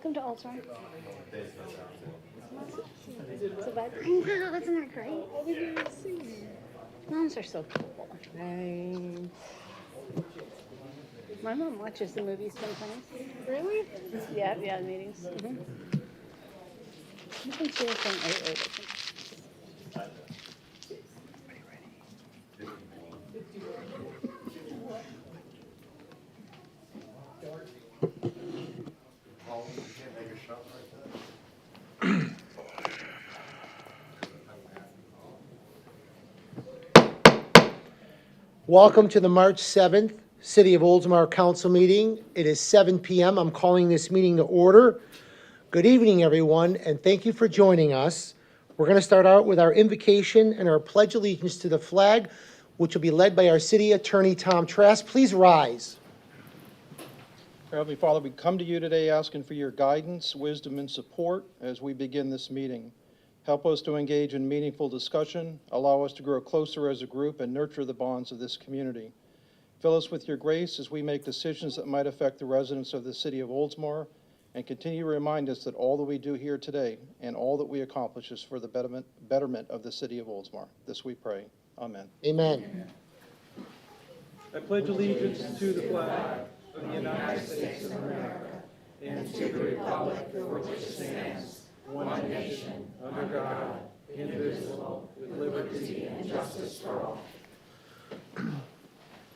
Welcome to Oldsmar. So bad. Wow, isn't that great? What did you see? Moms are so cool. Right. My mom watches the movies sometimes. Really? Yeah, the meetings. Mm-hmm. I think she was saying 8. Welcome to the March 7th City of Oldsmar Council meeting. It is 7 p.m. I'm calling this meeting to order. Good evening, everyone, and thank you for joining us. We're going to start out with our invocation and our pledge allegiance to the flag, which will be led by our city attorney, Tom Trask. Please rise. Heavenly Father, we come to you today asking for your guidance, wisdom, and support as we begin this meeting. Help us to engage in meaningful discussion, allow us to grow closer as a group, and nurture the bonds of this community. Fill us with your grace as we make decisions that might affect the residents of the city of Oldsmar, and continue to remind us that all that we do here today and all that we accomplish is for the betterment of the city of Oldsmar. This we pray. Amen. Amen. I pledge allegiance to the flag of the United States of America and to the republic for which it stands, one nation, under God, indivisible, with liberty and justice for all.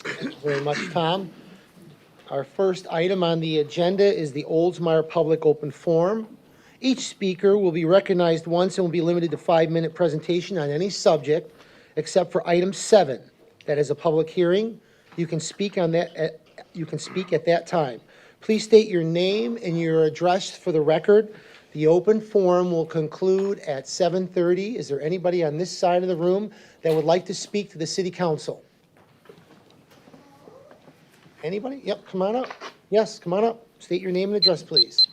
Thank you very much, Tom. Our first item on the agenda is the Oldsmar Public Open Forum. Each speaker will be recognized once and will be limited to 5-minute presentation on any subject except for item 7. That is a public hearing. You can speak on that. You can speak at that time. Please state your name and your address for the record. The open forum will conclude at 7:30. Is there anybody on this side of the room that would like to speak to the city council? Anybody? Yep, come on up. Yes, come on up. State your name and address, please.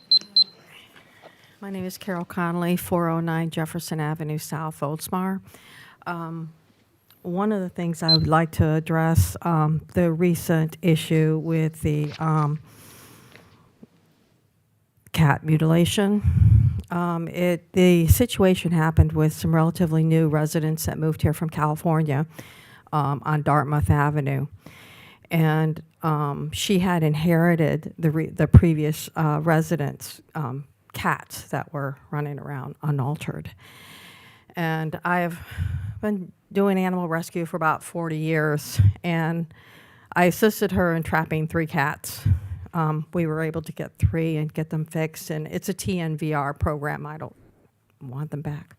My name is Carol Connolly, 409 Jefferson Avenue South, Oldsmar. One of the things I would like to address, the recent issue with the cat mutilation. The situation happened with some relatively new residents that moved here from California on Dartmouth Avenue. And she had inherited the previous residents' cats that were running around unaltered. And I've been doing animal rescue for about 40 years, and I assisted her in trapping 3 cats. We were able to get 3 and get them fixed, and it's a TNVR program. I don't want them back.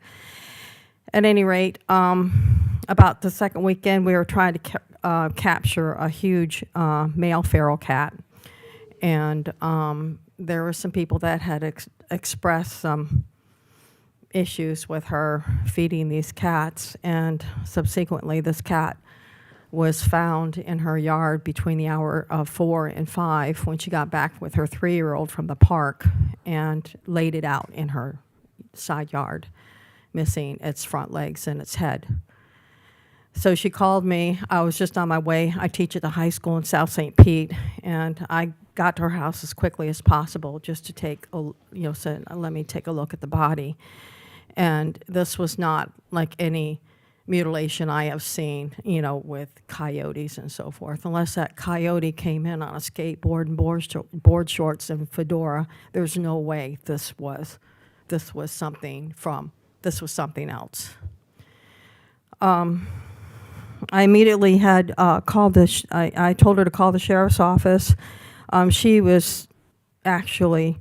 At any rate, about the second weekend, we were trying to capture a huge male feral cat, and there were some people that had expressed some issues with her feeding these cats, and subsequently this cat was found in her yard between the hour of 4 and 5 when she got back with her 3-year-old from the park and laid it out in her side yard, missing its front legs and its head. So she called me. I was just on my way. I teach at the high school in South St. Pete, and I got to her house as quickly as possible just to said, let me take a look at the body. And this was not like any mutilation I have seen, with coyotes and so forth. Unless that coyote came in on a skateboard and board shorts and fedora, there's no way this was something else. I immediately had called I told her to call the sheriff's office. She was actually,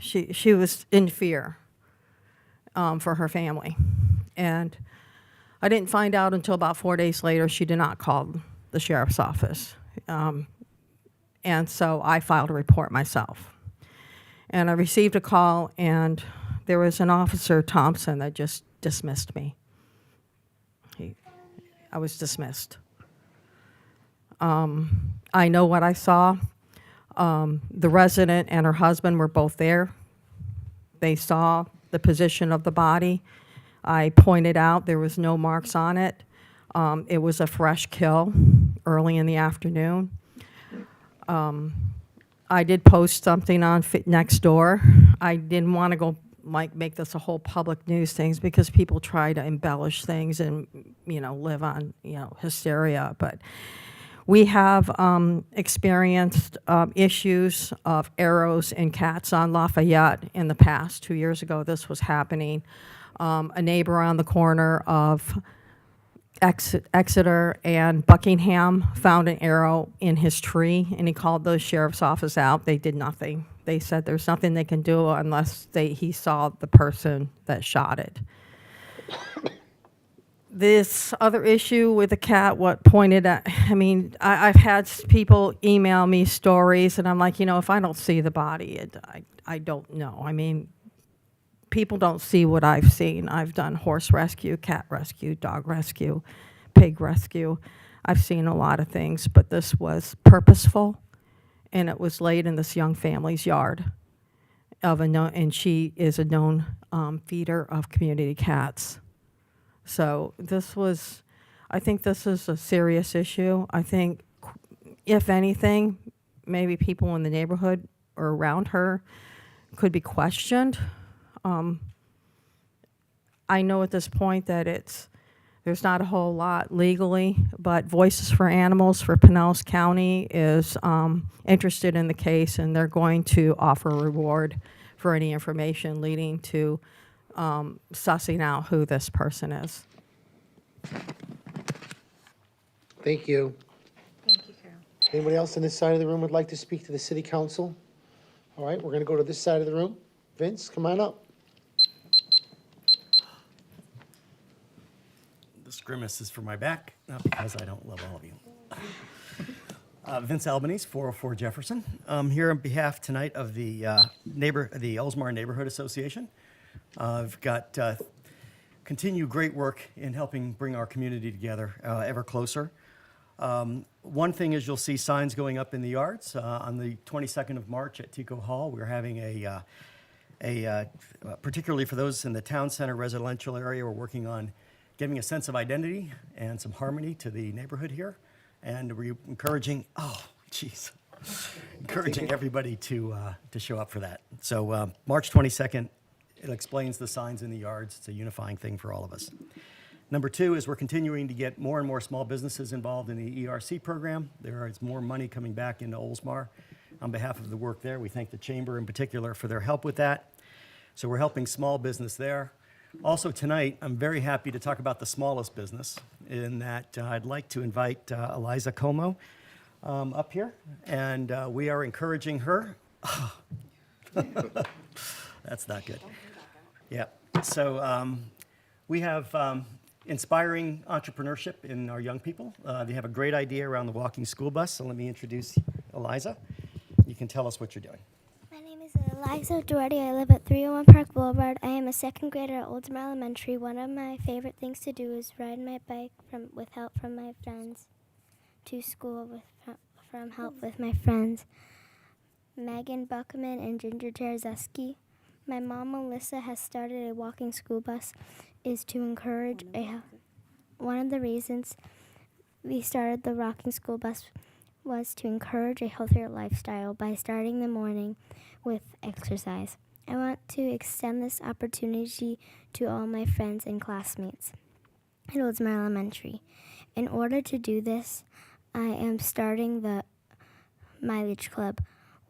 she was in fear for her family. And I didn't find out until about 4 days later she did not call the sheriff's office. And so I filed a report myself. And I received a call, and there was an officer, Thompson, that just dismissed me. I was dismissed. I know what I saw. The resident and her husband were both there. They saw the position of the body. I pointed out there was no marks on it. It was a fresh kill early in the afternoon. I did post something on Fit Next Door. I didn't want to go make this a whole public news things because people try to embellish things and live on hysteria. But we have experienced issues of arrows and cats on Lafayette in the past. 2 years ago, this was happening. A neighbor on the corner of Exeter and Buckingham found an arrow in his tree, and he called the sheriff's office out. They did nothing. They said there's nothing they can do unless he saw the person that shot it. This other issue with the cat, what pointed at, I've had people email me stories, and I'm like, if I don't see the body, I don't know. People don't see what I've seen. I've done horse rescue, cat rescue, dog rescue, pig rescue. I've seen a lot of things, but this was purposeful, and it was laid in this young family's yard and she is a known feeder of community cats. So I think this is a serious issue. I think, if anything, maybe people in the neighborhood or around her could be questioned. I know at this point that there's not a whole lot legally, but Voices for Animals for Pinellas County is interested in the case, and they're going to offer a reward for any information leading to sussing out who this person is. Thank you. Thank you, Carol. Anybody else on this side of the room would like to speak to the city council? All right, we're going to go to this side of the room. Vince, come on up. This grimace is for my back, not because I don't love all of you. Vince Albanese, 404 Jefferson. I'm here on behalf tonight of the Oldsmar Neighborhood Association. I've got continued great work in helping bring our community together ever closer. One thing is you'll see signs going up in the yards. On the 22nd of March at Tico Hall, we're having particularly for those in the town center residential area, we're working on giving a sense of identity and some harmony to the neighborhood here. And we're encouraging everybody to show up for that. So March 22nd, it explains the signs in the yards. It's a unifying thing for all of us. Number two is we're continuing to get more and more small businesses involved in the ERC program. There is more money coming back into Oldsmar. On behalf of the work there, we thank the Chamber in particular for their help with that. So we're helping small business there. Also tonight, I'm very happy to talk about the smallest business in that I'd like to invite Eliza Como up here, and we are encouraging her. That's not good. Yeah, so we have inspiring entrepreneurship in our young people. They have a great idea around the walking school bus, so let me introduce Eliza. You can tell us what you're doing. My name is Eliza Duarte. I live at 301 Park Boulevard. I am a second grader at Oldsmar Elementary. One of my favorite things to do is ride my bike with help from my friends to school from help with my friends, Megan Buckman and Ginger Terzeski. My mom, Melissa, has started a walking school bus is to encourage one of the reasons we started the walking school bus was to encourage a healthier lifestyle by starting the morning with exercise. I want to extend this opportunity to all my friends and classmates at Oldsmar Elementary. In order to do this, I am starting the Mileage Club,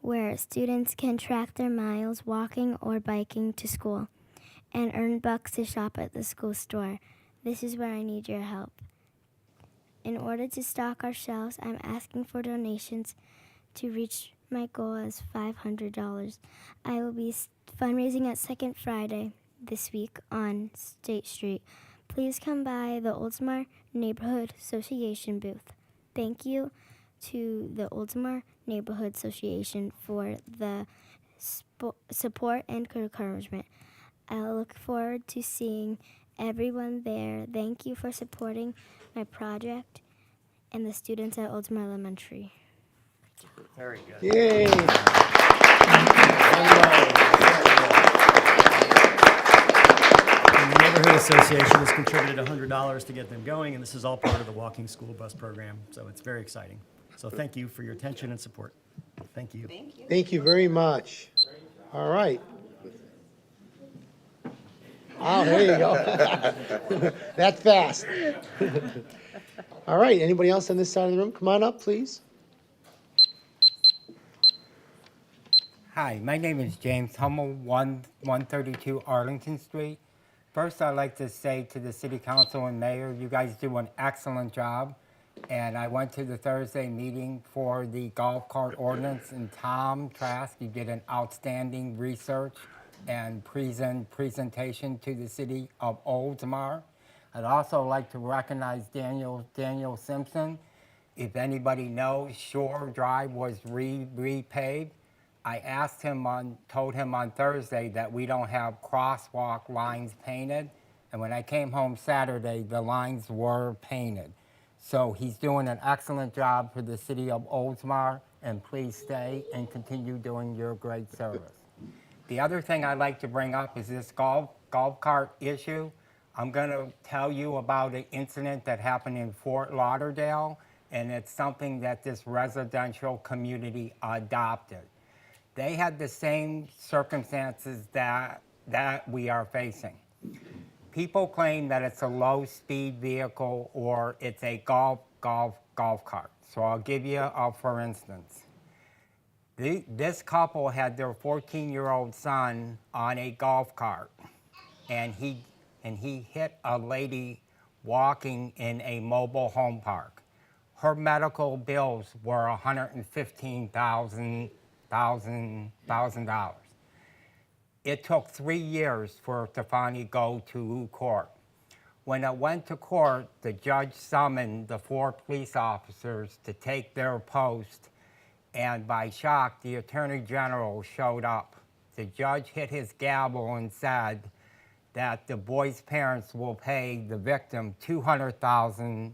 where students can track their miles walking or biking to school and earn bucks to shop at the school store. This is where I need your help. In order to stock our shelves, I'm asking for donations to reach my goal as $500. I will be fundraising at Second Friday this week on State Street. Please come by the Oldsmar Neighborhood Association booth. Thank you to the Oldsmar Neighborhood Association for the support and encouragement. I look forward to seeing everyone there. Thank you for supporting my project and the students at Oldsmar Elementary. Very good. Yay. And the Neighborhood Association has contributed $100 to get them going, and this is all part of the walking school bus program, so it's very exciting. So thank you for your attention and support. Thank you. Thank you very much. All right. Oh, there you go. That fast. All right, anybody else on this side of the room? Come on up, please. Hi, my name is James Hummel, 132 Arlington Street. First, I'd like to say to the City Council and Mayor, you guys do an excellent job. And I went to the Thursday meeting for the golf cart ordinance, and Tom Trask, you did an outstanding research and presentation to the City of Oldsmar. I'd also like to recognize Daniel Simpson. If anybody knows, Shore Drive was repaved. I told him on Thursday that we don't have crosswalk lines painted, and when I came home Saturday, the lines were painted. So he's doing an excellent job for the City of Oldsmar, and please stay and continue doing your great service. The other thing I'd like to bring up is this golf cart issue. I'm going to tell you about an incident that happened in Fort Lauderdale, and it's something that this residential community adopted. They had the same circumstances that we are facing. People claim that it's a low-speed vehicle or it's a golf cart. So I'll give you for instance. This couple had their 14-year-old son on a golf cart, and he hit a lady walking in a mobile home park. Her medical bills were $115,000. It took 3 years for it to finally go to court. When it went to court, the judge summoned the 4 police officers to take their post, and by shock, the Attorney General showed up. The judge hit his gavel and said that the boy's parents will pay the victim $200,000,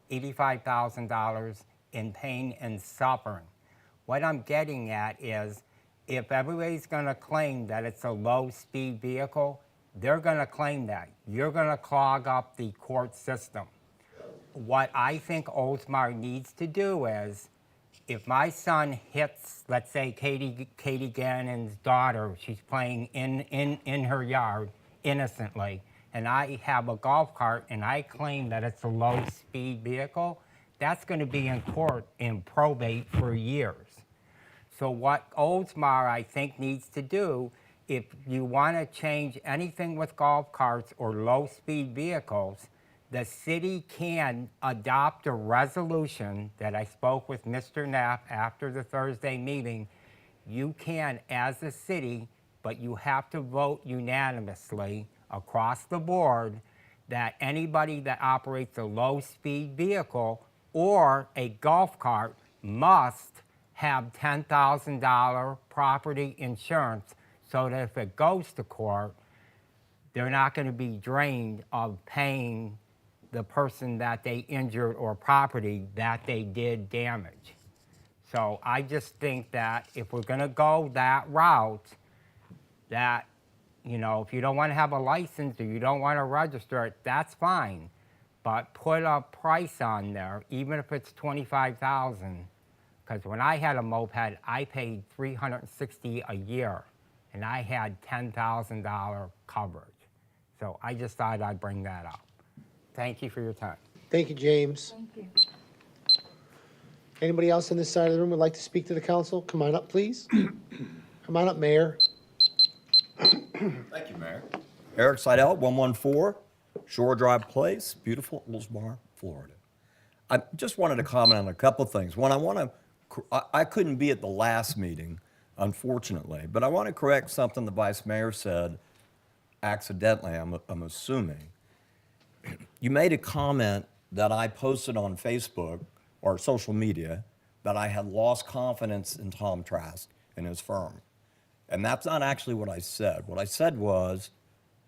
$85,000 in pain and suffering. What I'm getting at is, if everybody's gonna claim that it's a low-speed vehicle, they're gonna claim that. You're gonna clog up the court system. What I think Oldsmar needs to do is, if my son hits, let's say, Katie Gannon's daughter, she's playing in her yard innocently, and I have a golf cart and I claim that it's a low-speed vehicle, that's gonna be in court in probate for years. So what Oldsmar, I think, needs to do, if you want to change anything with golf carts or low-speed vehicles, the city can adopt a resolution that I spoke with Mr. Knapp after the Thursday meeting. You can, as a city, but you have to vote unanimously across the board that anybody that operates a low-speed vehicle or a golf cart must have $10,000 property insurance, so that if it goes to court, they're not going to be drained of paying the person that they injured or property that they did damage. So I just think that if we're going to go that route, that, you know, if you don't want to have a license or you don't want to register it, that's fine. But put a price on there, even if it's $25,000. Because when I had a moped, I paid $360 a year, and I had $10,000 coverage. So I just thought I'd bring that up. Thank you for your time. Thank you, James. Thank you. Anybody else on this side of the room would like to speak to the council? Come on up, please. Come on up, Mayor. Thank you, Mayor. Eric Seidel, 114 Shore Drive Place, beautiful Oldsmar, Florida. I just wanted to comment on a couple things. One, I couldn't be at the last meeting, unfortunately, but I want to correct something the Vice Mayor said accidentally, I'm assuming. You made a comment that I posted on Facebook or social media that I had lost confidence in Tom Trask and his firm. And that's not actually what I said. What I said was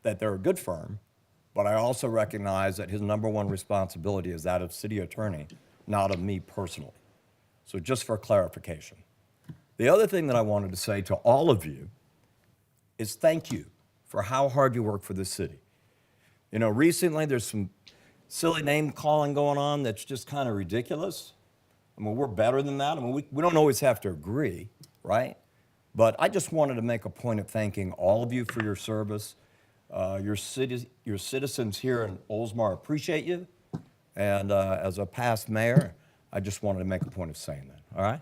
that they're a good firm, but I also recognize that his number one responsibility is that of city attorney, not of me personally. So just for clarification. The other thing that I wanted to say to all of you is thank you for how hard you work for the city. You know, recently there's some silly name calling going on that's just kind of ridiculous. I mean, we're better than that. I mean, we don't always have to agree, right? But I just wanted to make a point of thanking all of you for your service. Your citizens here in Oldsmar appreciate you. And as a past mayor, I just wanted to make a point of saying that, all right?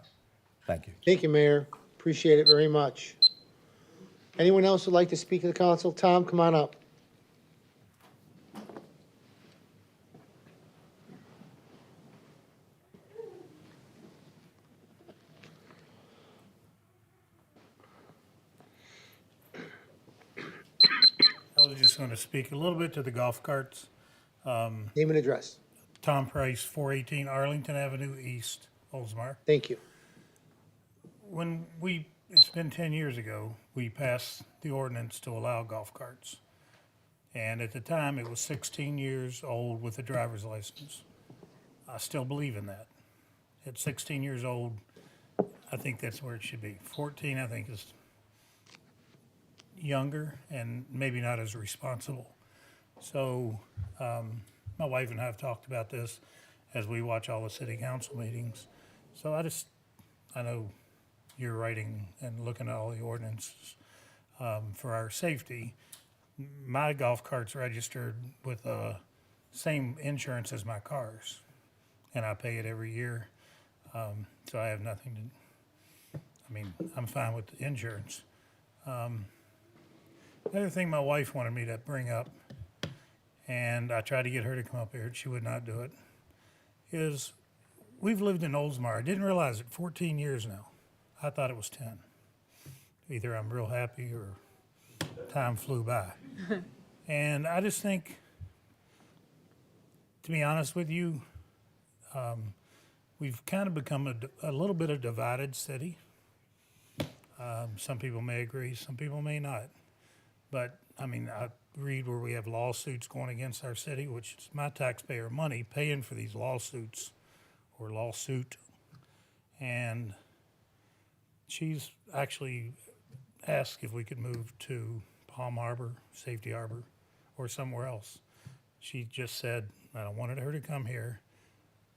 Thank you. Thank you, Mayor. Appreciate it very much. Anyone else would like to speak to the council? Tom, come on up. I was just going to speak a little bit to the golf carts. Name and address. Tom Price, 418 Arlington Avenue East, Oldsmar. Thank you. It's been 10 years ago, we passed the ordinance to allow golf carts. And at the time, it was 16 years old with a driver's license. I still believe in that. At 16 years old, I think that's where it should be. 14, I think, is younger and maybe not as responsible. So my wife and I have talked about this as we watch all the city council meetings. So I know you're writing and looking at all the ordinances for our safety. My golf cart's registered with the same insurance as my cars, and I pay it every year. So I have nothing to, I'm fine with the insurance. The other thing my wife wanted me to bring up, and I tried to get her to come up here, she would not do it, is we've lived in Oldsmar. I didn't realize it, 14 years now. I thought it was 10. Either I'm real happy or time flew by. And I just think, to be honest with you, we've kind of become a little bit of a divided city. Some people may agree, some people may not. But, I read where we have lawsuits going against our city, which is my taxpayer money paying for these lawsuits or lawsuit. And she's actually asked if we could move to Palm Harbor, Safety Harbor, or somewhere else. She just said, I don't wanted her to come here.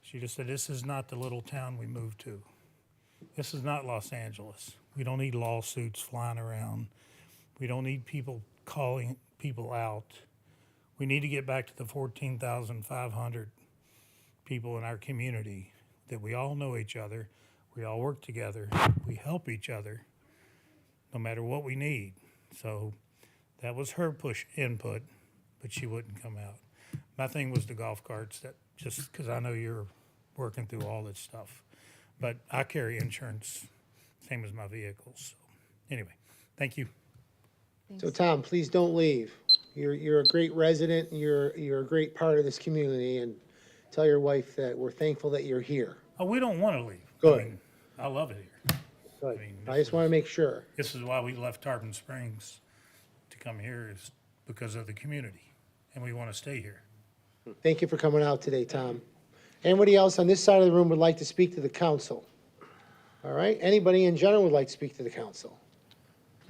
She just said, this is not the little town we moved to. This is not Los Angeles. We don't need lawsuits flying around. We don't need people calling people out. We need to get back to the 14,500 people in our community that we all know each other. We all work together. We help each other no matter what we need. So that was her input, but she wouldn't come out. My thing was the golf carts, that just because I know you're working through all this stuff. But I carry insurance, same as my vehicles. So anyway, thank you. So Tom, please don't leave. You're a great resident, you're a great part of this community, and tell your wife that we're thankful that you're here. Oh, we don't want to leave. Good. I love it here. Good. this I just want to make sure. This is why we left Tarpon Springs to come here, is because of the community, and we want to stay here. Thank you for coming out today, Tom. Anybody else on this side of the room would like to speak to the council? All right, anybody in general would like to speak to the council?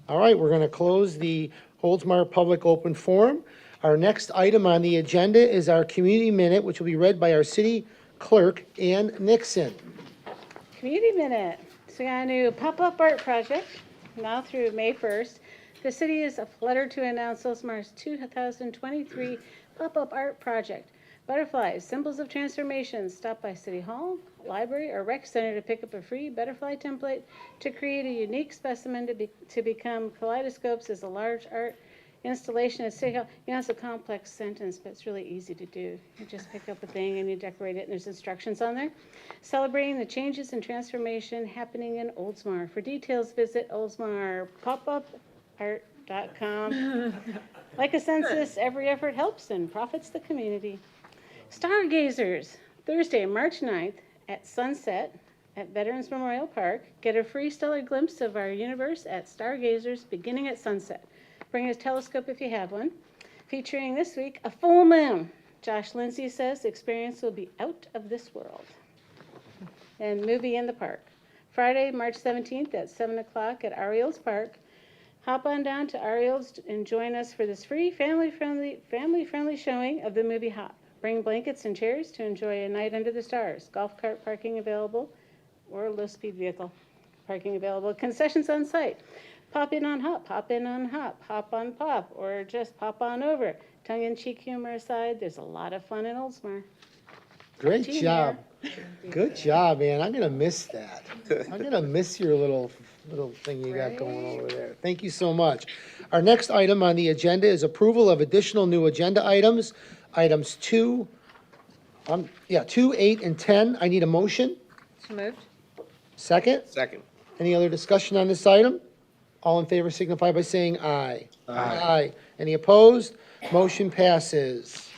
All right, we're going to close the Oldsmar Public Open Forum. Our next item on the agenda is our community minute, which will be read by our city clerk, Ann Nixon. Community minute. So we got a new pop-up art project now through May 1st. The city is flattered to announce Oldsmar's 2023 pop-up art project. Butterflies, symbols of transformation. Stop by City Hall, Library, or Rec Center to pick up a free butterfly template to create a unique specimen to become kaleidoscopes as a large art installation at City Hall. It's a complex sentence, but it's really easy to do. You just pick up a thing and you decorate it, and there's instructions on there. Celebrating the changes and transformation happening in Oldsmar. For details, visit oldsmarpopupart.com. Like a census, every effort helps and profits the community. Stargazers, Thursday, March 9th at sunset at Veterans Memorial Park. Get a free stellar glimpse of our universe at Stargazers beginning at sunset. Bring a telescope if you have one. Featuring this week, a full moon. Josh Lindsay says the experience will be out of this world. And movie in the park. Friday, March 17th at 7 o'clock at Ariel's Park. Hop on down to Ariel's and join us for this free family-friendly showing of the movie Hop. Bring blankets and chairs to enjoy a night under the stars. Golf cart parking available or low-speed vehicle parking available. Concessions on site. Pop in on hop, hop in on hop, hop on pop, or just pop on over. Tongue-in-cheek humor aside, there's a lot of fun in Oldsmar. Great Gene job. Good job, man. I'm gonna miss that. I'm gonna miss your little thing you got going over there. Thank you so much. Our next item on the agenda is approval of additional new agenda items. Items 2, 8, and 10. I need a motion. So moved. Second? Second. Any other discussion on this item? All in favor signify by saying aye. Aye. Any opposed? Motion passes.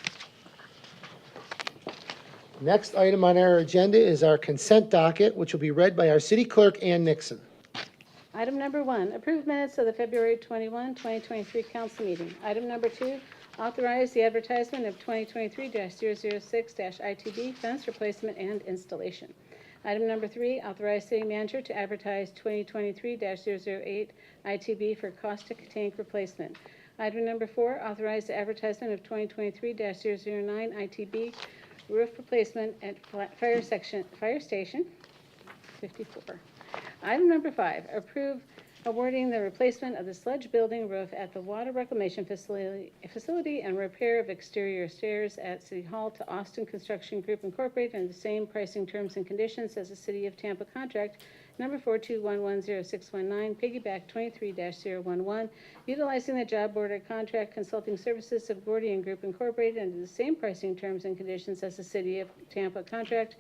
Next item on our agenda is our consent docket, which will be read by our city clerk, Ann Nixon. Item number 1, approve minutes of the February 21, 2023 council meeting. Item number 2, authorize the advertisement of 2023-006-ITB fence replacement and installation. Item number 3, authorize city manager to advertise 2023-008 ITB for caustic tank replacement. Item number 4, authorize the advertisement of 2023-009 ITB roof replacement at fire station 54. Item number 5, approve awarding the replacement of the sludge building roof at the water reclamation facility and repair of exterior stairs at City Hall to Austin Construction Group Incorporated and the same pricing terms and conditions as the City of Tampa contract number 421100619, piggyback 23-011, utilizing the job order contract consulting services of Gordian Group Incorporated under the same pricing terms and conditions as the City of Tampa contract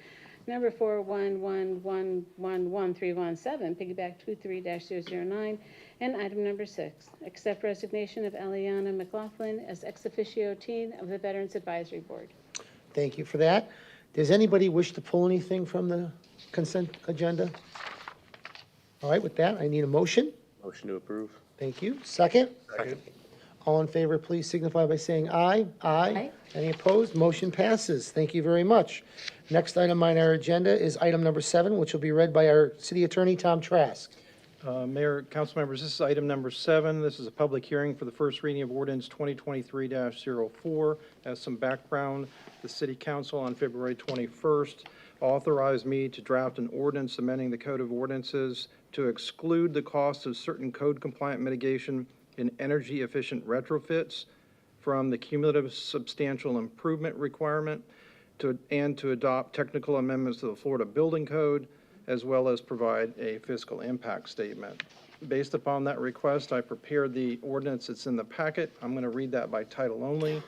number 411111317, piggyback 23-009, and item number 6, accept resignation of Eliana McLaughlin as ex officio teen of the Veterans Advisory Board. Thank you for that. Does anybody wish to pull anything from the consent agenda? All right, with that, I need a motion. Motion to approve. Thank you. Second? Second. All in favor, please signify by saying aye. Aye. Any opposed? Motion passes. Thank you very much. Next item on our agenda is item number 7, which will be read by our city attorney, Tom Trask. Mayor, council members, this is item number 7. This is a public hearing for the first reading of ordinance 2023-04. As some background, the city council on February 21st authorized me to draft an ordinance amending the code of ordinances to exclude the cost of certain code compliant mitigation in energy efficient retrofits from the cumulative substantial improvement requirement and to adopt technical amendments to the Florida Building Code, as well as provide a fiscal impact statement. Based upon that request, I prepared the ordinance that's in the packet. I'm going to read that by title only.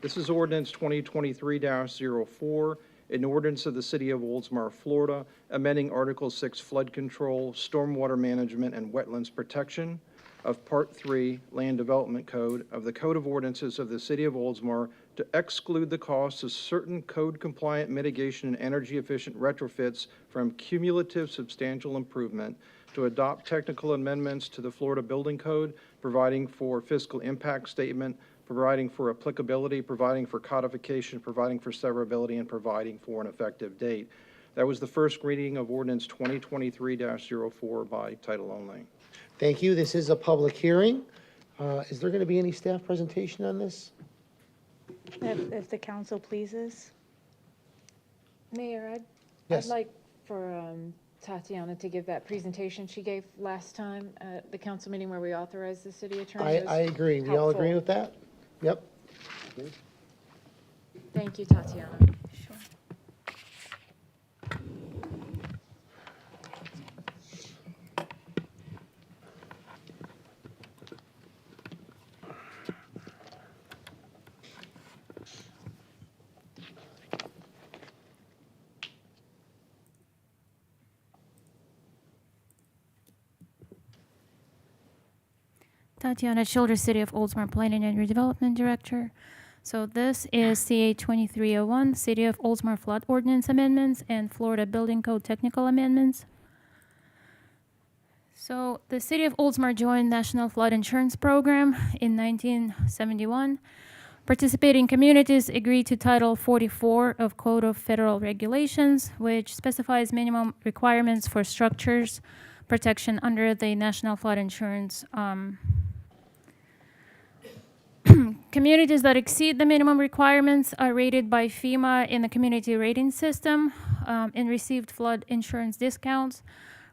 This is ordinance 2023-04, an ordinance of the City of Oldsmar, Florida, amending Article 6 flood control, stormwater management, and wetlands protection of Part 3 Land Development Code of the Code of Ordinances of the City of Oldsmar to exclude the costs of certain code-compliant mitigation and energy-efficient retrofits from cumulative substantial improvement, to adopt technical amendments to the Florida Building Code, providing for fiscal impact statement, providing for applicability, providing for codification, providing for severability, and providing for an effective date. That was the first reading of ordinance 2023-04 by title only. Thank you. This is a public hearing. Is there going to be any staff presentation on this? If the council pleases. Mayor, I'd Yes. like for Tatiana to give that presentation she gave last time at the council meeting where we authorized the city attorney. It was I agree. We all agree helpful. with that? Yep. Thank you, Tatiana. Sure. Tatiana Childress, City of Oldsmar Planning and Redevelopment Director. So this is CA 2301, City of Oldsmar Flood Ordinance Amendments and Florida Building Code Technical Amendments. So the City of Oldsmar joined National Flood Insurance Program in 1971. Participating communities agreed to Title 44 of Code of Federal Regulations, which specifies minimum requirements for structures protection under the National Flood Insurance Communities that exceed the minimum requirements are rated by FEMA in the community rating system and received flood insurance discounts.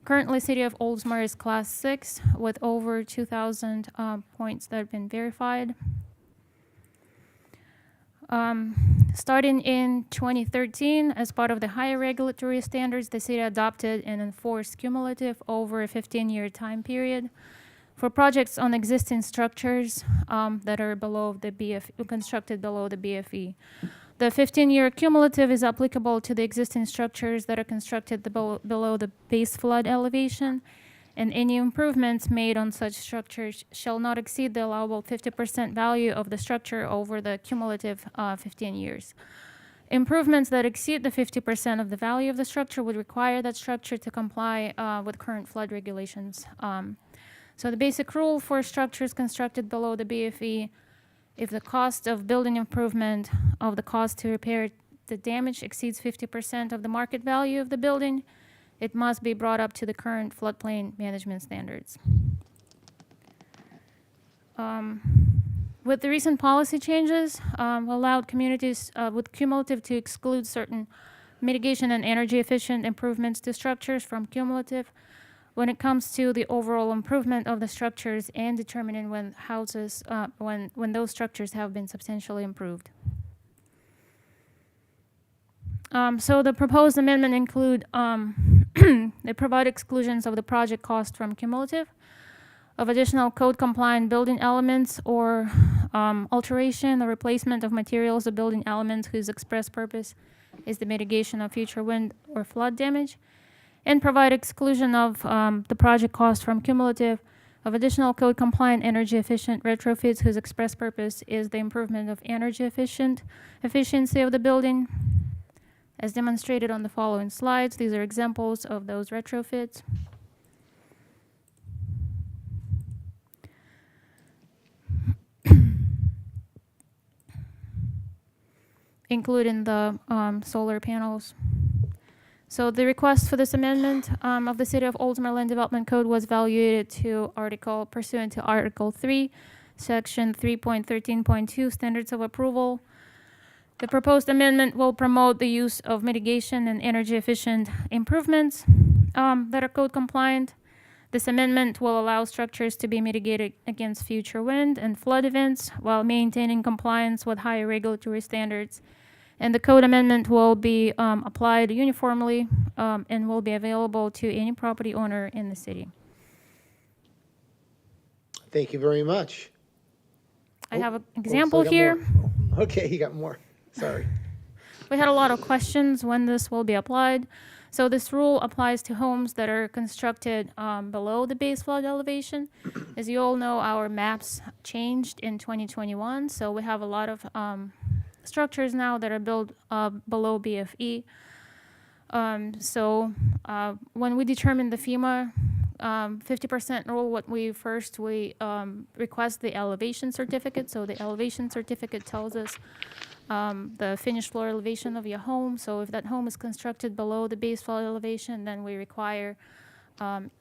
Currently, City of Oldsmar is Class 6 with over 2,000 points that have been verified. Starting in 2013, as part of the higher regulatory standards, the city adopted and enforced cumulative over a 15-year time period for projects on existing structures that are below the constructed below the BFE. The 15-year cumulative is applicable to the existing structures that are constructed below the base flood elevation, and any improvements made on such structures shall not exceed the allowable 50% value of the structure over the cumulative 15 years. Improvements that exceed the 50% of the value of the structure would require that structure to comply with current flood regulations. So the basic rule for structures constructed below the BFE, if the cost of building improvement of the cost to repair the damage exceeds 50% of the market value of the building, it must be brought up to the current floodplain management standards. With the recent policy changes, allowed communities with cumulative to exclude certain mitigation and energy efficient improvements to structures from cumulative when it comes to the overall improvement of the structures and determining when houses, when those structures have been substantially improved. So the proposed amendment include, they provide exclusions of the project cost from cumulative, of additional code compliant building elements or alteration or replacement of materials or building elements whose express purpose is the mitigation of future wind or flood damage, and provide exclusion of the project cost from cumulative, of additional code compliant energy efficient retrofits whose express purpose is the improvement of energy efficiency of the building. As demonstrated on the following slides, these are examples of those retrofits. Including the solar panels. So the request for this amendment of the City of Oldsmar Land Development Code was evaluated pursuant to Article 3, Section 3.13.2, Standards of Approval. The proposed amendment will promote the use of mitigation and energy efficient improvements that are code compliant. This amendment will allow structures to be mitigated against future wind and flood events while maintaining compliance with higher regulatory standards. And the code amendment will be applied uniformly and will be available to any property owner in the city. Thank you very much. I have an Oh, example still got here. more. Okay, you got more. Sorry. We had a lot of questions when this will be applied. So this rule applies to homes that are constructed below the base flood elevation. As you all know, our maps changed in 2021, so we have a lot of structures now that are built below BFE. When we determined the FEMA 50% rule, we request the elevation certificate. So the elevation certificate tells us the finished floor elevation of your home. So if that home is constructed below the base flood elevation, then we require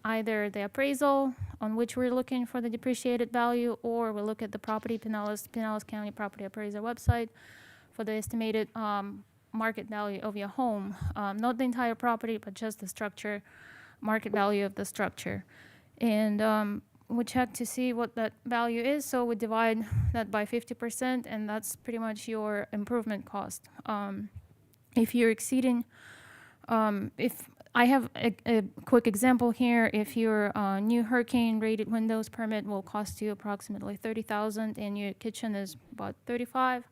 either the appraisal on which we're looking for the depreciated value, or we look at the Pinellas County Property Appraiser website for the estimated market value of your home. Not the entire property, but just the structure, market value of the structure. And we check to see what that value is, so we divide that by 50%, and that's pretty much your improvement cost. If you're exceeding, if I have a quick example here, if your new hurricane-rated windows permit will cost you approximately $30,000 and your kitchen is about $35,000,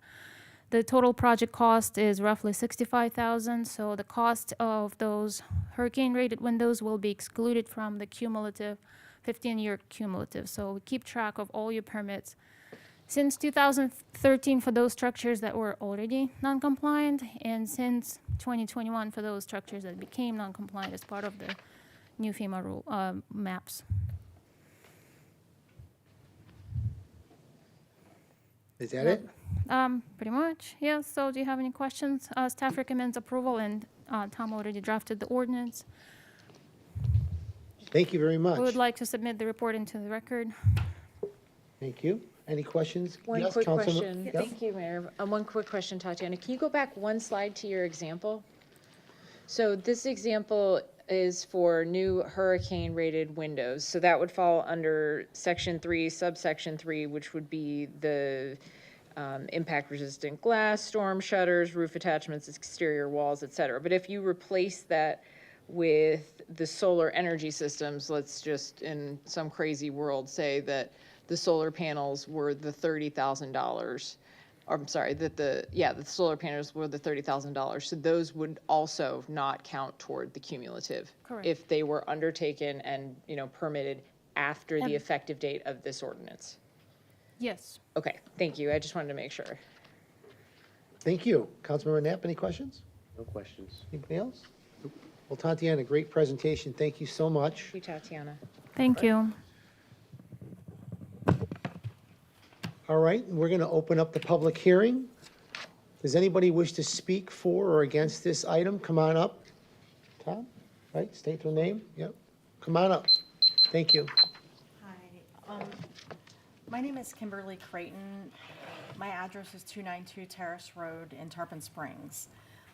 the total project cost is roughly $65,000, so the cost of those hurricane-rated windows will be excluded from the cumulative 15-year cumulative. So we keep track of all your permits since 2013 for those structures that were already non-compliant, and since 2021 for those structures that became non-compliant as part of the new FEMA rule maps. Is that it? Pretty much, yes. So do you have any questions? Staff recommends approval, and Tom already drafted the ordinance. Thank you very much. We would like to submit the report into the record. Thank you. Any questions? One Yes, quick Councilman- question. Yep. Thank you, Mayor. One quick question, Tatiana. Can you go back one slide to your example? So this example is for new hurricane-rated windows. So that would fall under Section 3, subsection 3, which would be the impact-resistant glass, storm shutters, roof attachments, exterior walls, et cetera. But if you replace that with the solar energy systems, let's just, in some crazy world, say that the solar panels were the $30,000. I'm sorry, that the solar panels were the $30,000. So those would also not count toward the cumulative. Correct. If they were undertaken and, permitted after the And- effective date of this ordinance. Yes. Okay, thank you. I just wanted to make sure. Thank you. Councilmember Knapp, any questions? No questions. Anybody else? Well, Tatiana, great presentation. Thank you so much. Thank you, Tatiana. Thank you. All right, we're going to open up the public hearing. Does anybody wish to speak for or against this item? Come on up. Tom, right, state your name. Yep. Come on up. Thank you. Hi, my name is Kimberly Creighton. My address is 292 Terrace Road in Tarpon Springs.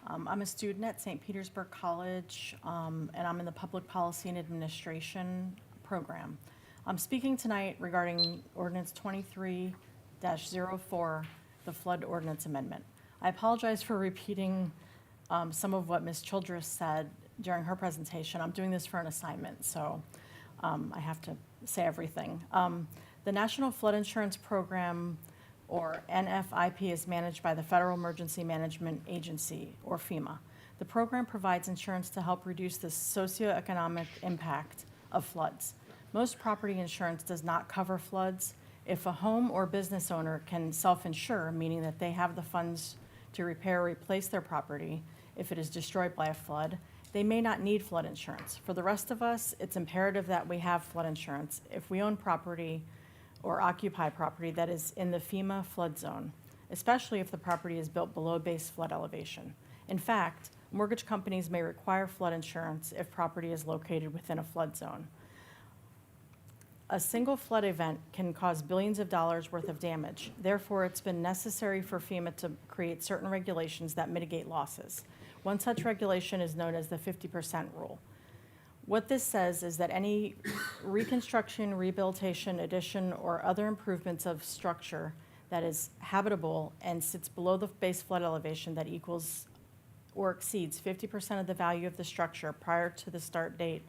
I'm a student at St. Petersburg College, and I'm in the Public Policy and Administration program. I'm speaking tonight regarding Ordinance 23-04, the Flood Ordinance Amendment. I apologize for repeating some of what Ms. Childress said during her presentation. I'm doing this for an assignment, so I have to say everything. The National Flood Insurance Program, or NFIP, is managed by the Federal Emergency Management Agency, or FEMA. The program provides insurance to help reduce the socioeconomic impact of floods. Most property insurance does not cover floods. If a home or business owner can self-insure, meaning that they have the funds to repair or replace their property if it is destroyed by a flood, they may not need flood insurance. For the rest of us, it's imperative that we have flood insurance if we own property or occupy property that is in the FEMA flood zone, especially if the property is built below base flood elevation. In fact, mortgage companies may require flood insurance if property is located within a flood zone. A single flood event can cause billions of dollars worth of damage. Therefore, it's been necessary for FEMA to create certain regulations that mitigate losses. One such regulation is known as the 50% rule. What this says is that any reconstruction, rehabilitation, addition, or other improvements of structure that is habitable and sits below the base flood elevation that equals or exceeds 50% of the value of the structure prior to the start date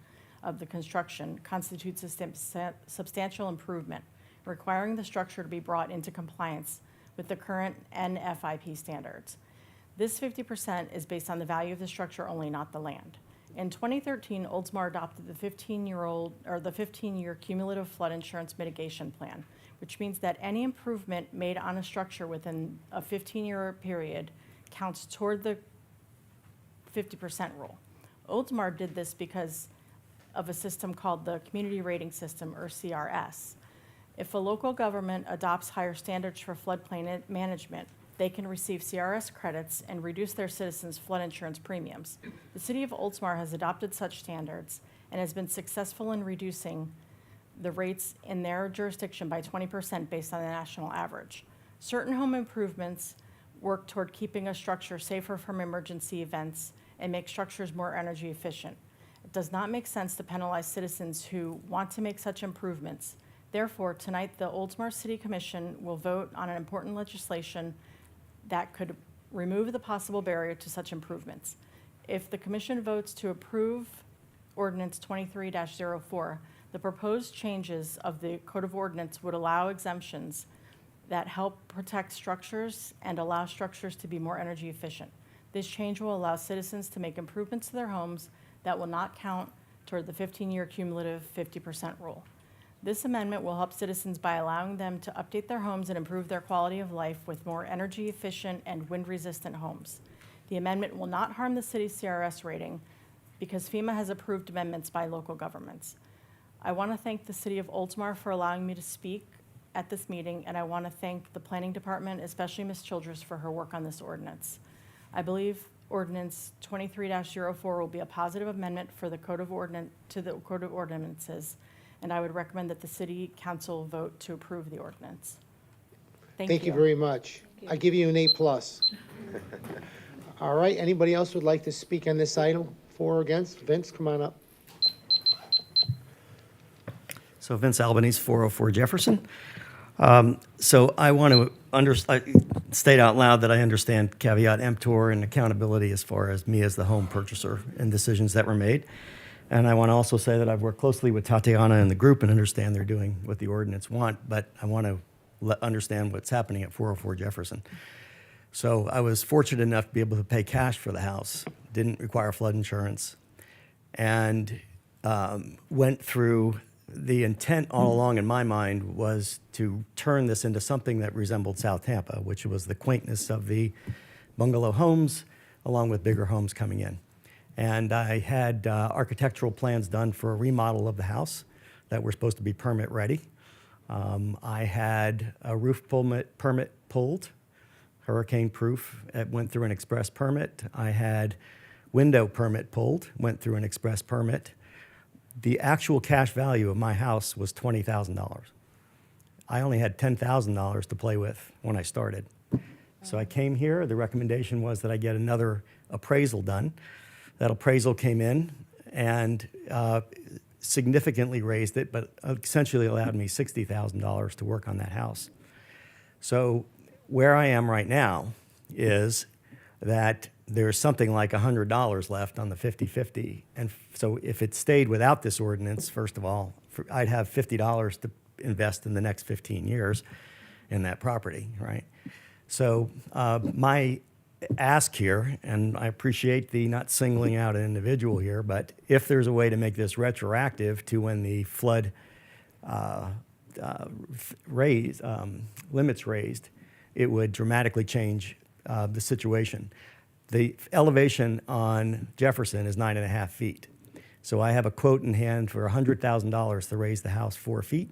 of the construction constitutes a substantial improvement, requiring the structure to be brought into compliance with the current NFIP standards. This 50% is based on the value of the structure only, not the land. In 2013, Oldsmar adopted the 15-year cumulative flood insurance mitigation plan, which means that any improvement made on a structure within a 15-year period counts toward the 50% rule. Oldsmar did this because of a system called the Community Rating System, or CRS. If a local government adopts higher standards for floodplain management, they can receive CRS credits and reduce their citizens' flood insurance premiums. The city of Oldsmar has adopted such standards and has been successful in reducing the rates in their jurisdiction by 20% based on the national average. Certain home improvements work toward keeping a structure safer from emergency events and make structures more energy efficient. It does not make sense to penalize citizens who want to make such improvements. Therefore, tonight the Oldsmar City Commission will vote on an important legislation that could remove the possible barrier to such improvements. If the commission votes to approve Ordinance 23-04, the proposed changes of the Code of Ordinance would allow exemptions that help protect structures and allow structures to be more energy efficient. This change will allow citizens to make improvements to their homes that will not count toward the 15-year cumulative 50% rule. This amendment will help citizens by allowing them to update their homes and improve their quality of life with more energy efficient and wind-resistant homes. The amendment will not harm the city's CRS rating because FEMA has approved amendments by local governments. I want to thank the city of Oldsmar for allowing me to speak at this meeting, and I want to thank the planning department, especially Ms. Childress, for her work on this ordinance. I believe Ordinance 23-04 will be a positive amendment for the Code of Ordinances, and I would recommend that the City Council vote to approve the ordinance. Thank you very much. I give you an A+. All right, anybody else would like to speak on this item, for or against? Vince, come on up. So Vince Albanese, 404 Jefferson. So I want to state out loud that I understand caveat emptor and accountability as far as me as the home purchaser and decisions that were made. And I want to also say that I've worked closely with Tatiana and the group and understand they're doing what the ordinance want, but I want to understand what's happening at 404 Jefferson. So I was fortunate enough to be able to pay cash for the house, didn't require flood insurance, and went through the intent all along in my mind was to turn this into something that resembled South Tampa, which was the quaintness of the bungalow homes along with bigger homes coming in. And I had architectural plans done for a remodel of the house that were supposed to be permit ready. I had a roof permit pulled, hurricane proof. It went through an express permit. I had window permit pulled, went through an express permit. The actual cash value of my house was $20,000. I only had $10,000 to play with when I started. So I came here. The recommendation was that I get another appraisal done. That appraisal came in and significantly raised it, but essentially allowed me $60,000 to work on that house. So where I am right now is that there's something like $100 left on the 50/50. And so if it stayed without this ordinance, first of all, I'd have $50 to invest in the next 15 years in that property, right? So my ask here, and I appreciate the not singling out an individual here, but if there's a way to make this retroactive to when the flood limits raised, it would dramatically change the situation. The elevation on Jefferson is 9.5 feet. So I have a quote in hand for $100,000 to raise the house 4 feet,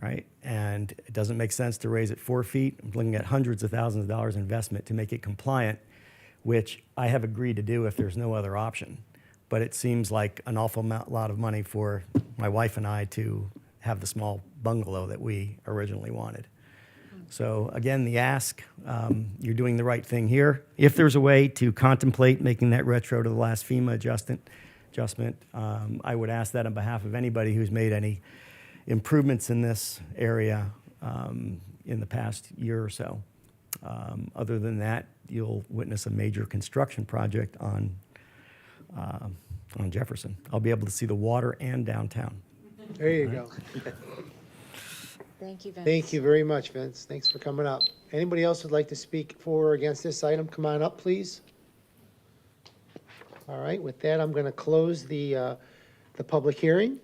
right? And it doesn't make sense to raise it 4 feet. I'm looking at hundreds of thousands of dollars investment to make it compliant, which I have agreed to do if there's no other option. But it seems like an awful lot of money for my wife and I to have the small bungalow that we originally wanted. So again, the ask, you're doing the right thing here. If there's a way to contemplate making that retro to the last FEMA adjustment, I would ask that on behalf of anybody who's made any improvements in this area in the past year or so. Other than that, you'll witness a major construction project on Jefferson. I'll be able to see the water and downtown. There you go. Thank you, Vince. Thank you very much, Vince. Thanks for coming up. Anybody else would like to speak for or against this item? Come on up, please. All right, with that, I'm going to close the public hearing.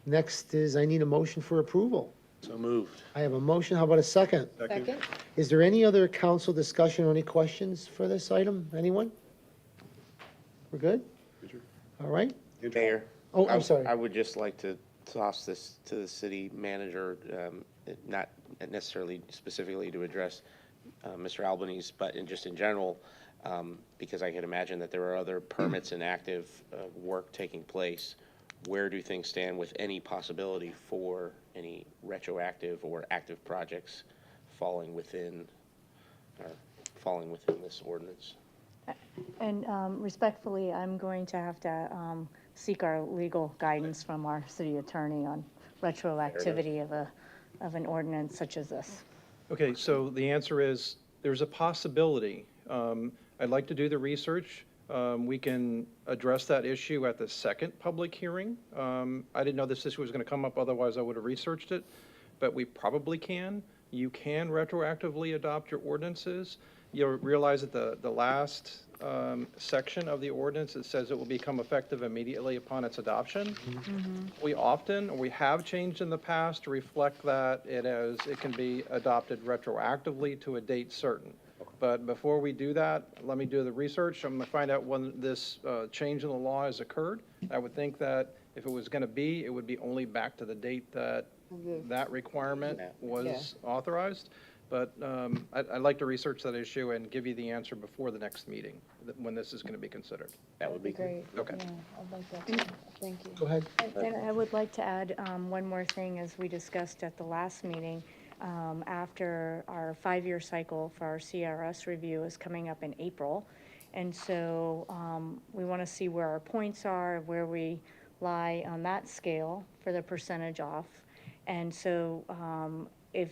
Next is I need a motion for approval. So moved. I have a motion. How about a second? Second? Is there any other council discussion or any questions for this item? Anyone? We're good? All right. Mayor. Oh, I'm sorry. I would just like to toss this to the city manager, not necessarily specifically to address Mr. Albanese, but just in general, because I can imagine that there are other permits and active work taking place. Where do things stand with any possibility for any retroactive or active projects falling within this ordinance? And respectfully, I'm going to have to seek our legal guidance from our city attorney on retroactivity of an ordinance such as this. Okay, so the answer is, there's a possibility. I'd like to do the research. We can address that issue at the second public hearing. I didn't know this issue was going to come up, otherwise I would have researched it, but we probably can. You can retroactively adopt your ordinances. You'll realize that the last section of the ordinance, it says it will become effective immediately upon its adoption. We have changed in the past to reflect that it can be adopted retroactively to a date certain. But before we do that, let me do the research. I'm going to find out when this change in the law has occurred. I would think that if it was going to be, it would be only back to the date that that requirement was authorized. But I'd like to research that issue and give you the answer before the next meeting, when this is going to be considered. That would be Great. Okay. Yeah, I'd like that too. Thank you. Go ahead. And I would like to add one more thing, as we discussed at the last meeting. after our 5-year cycle for our CRS review is coming up in April. And so we want to see where our points are, where we lie on that scale for the percentage off. And so if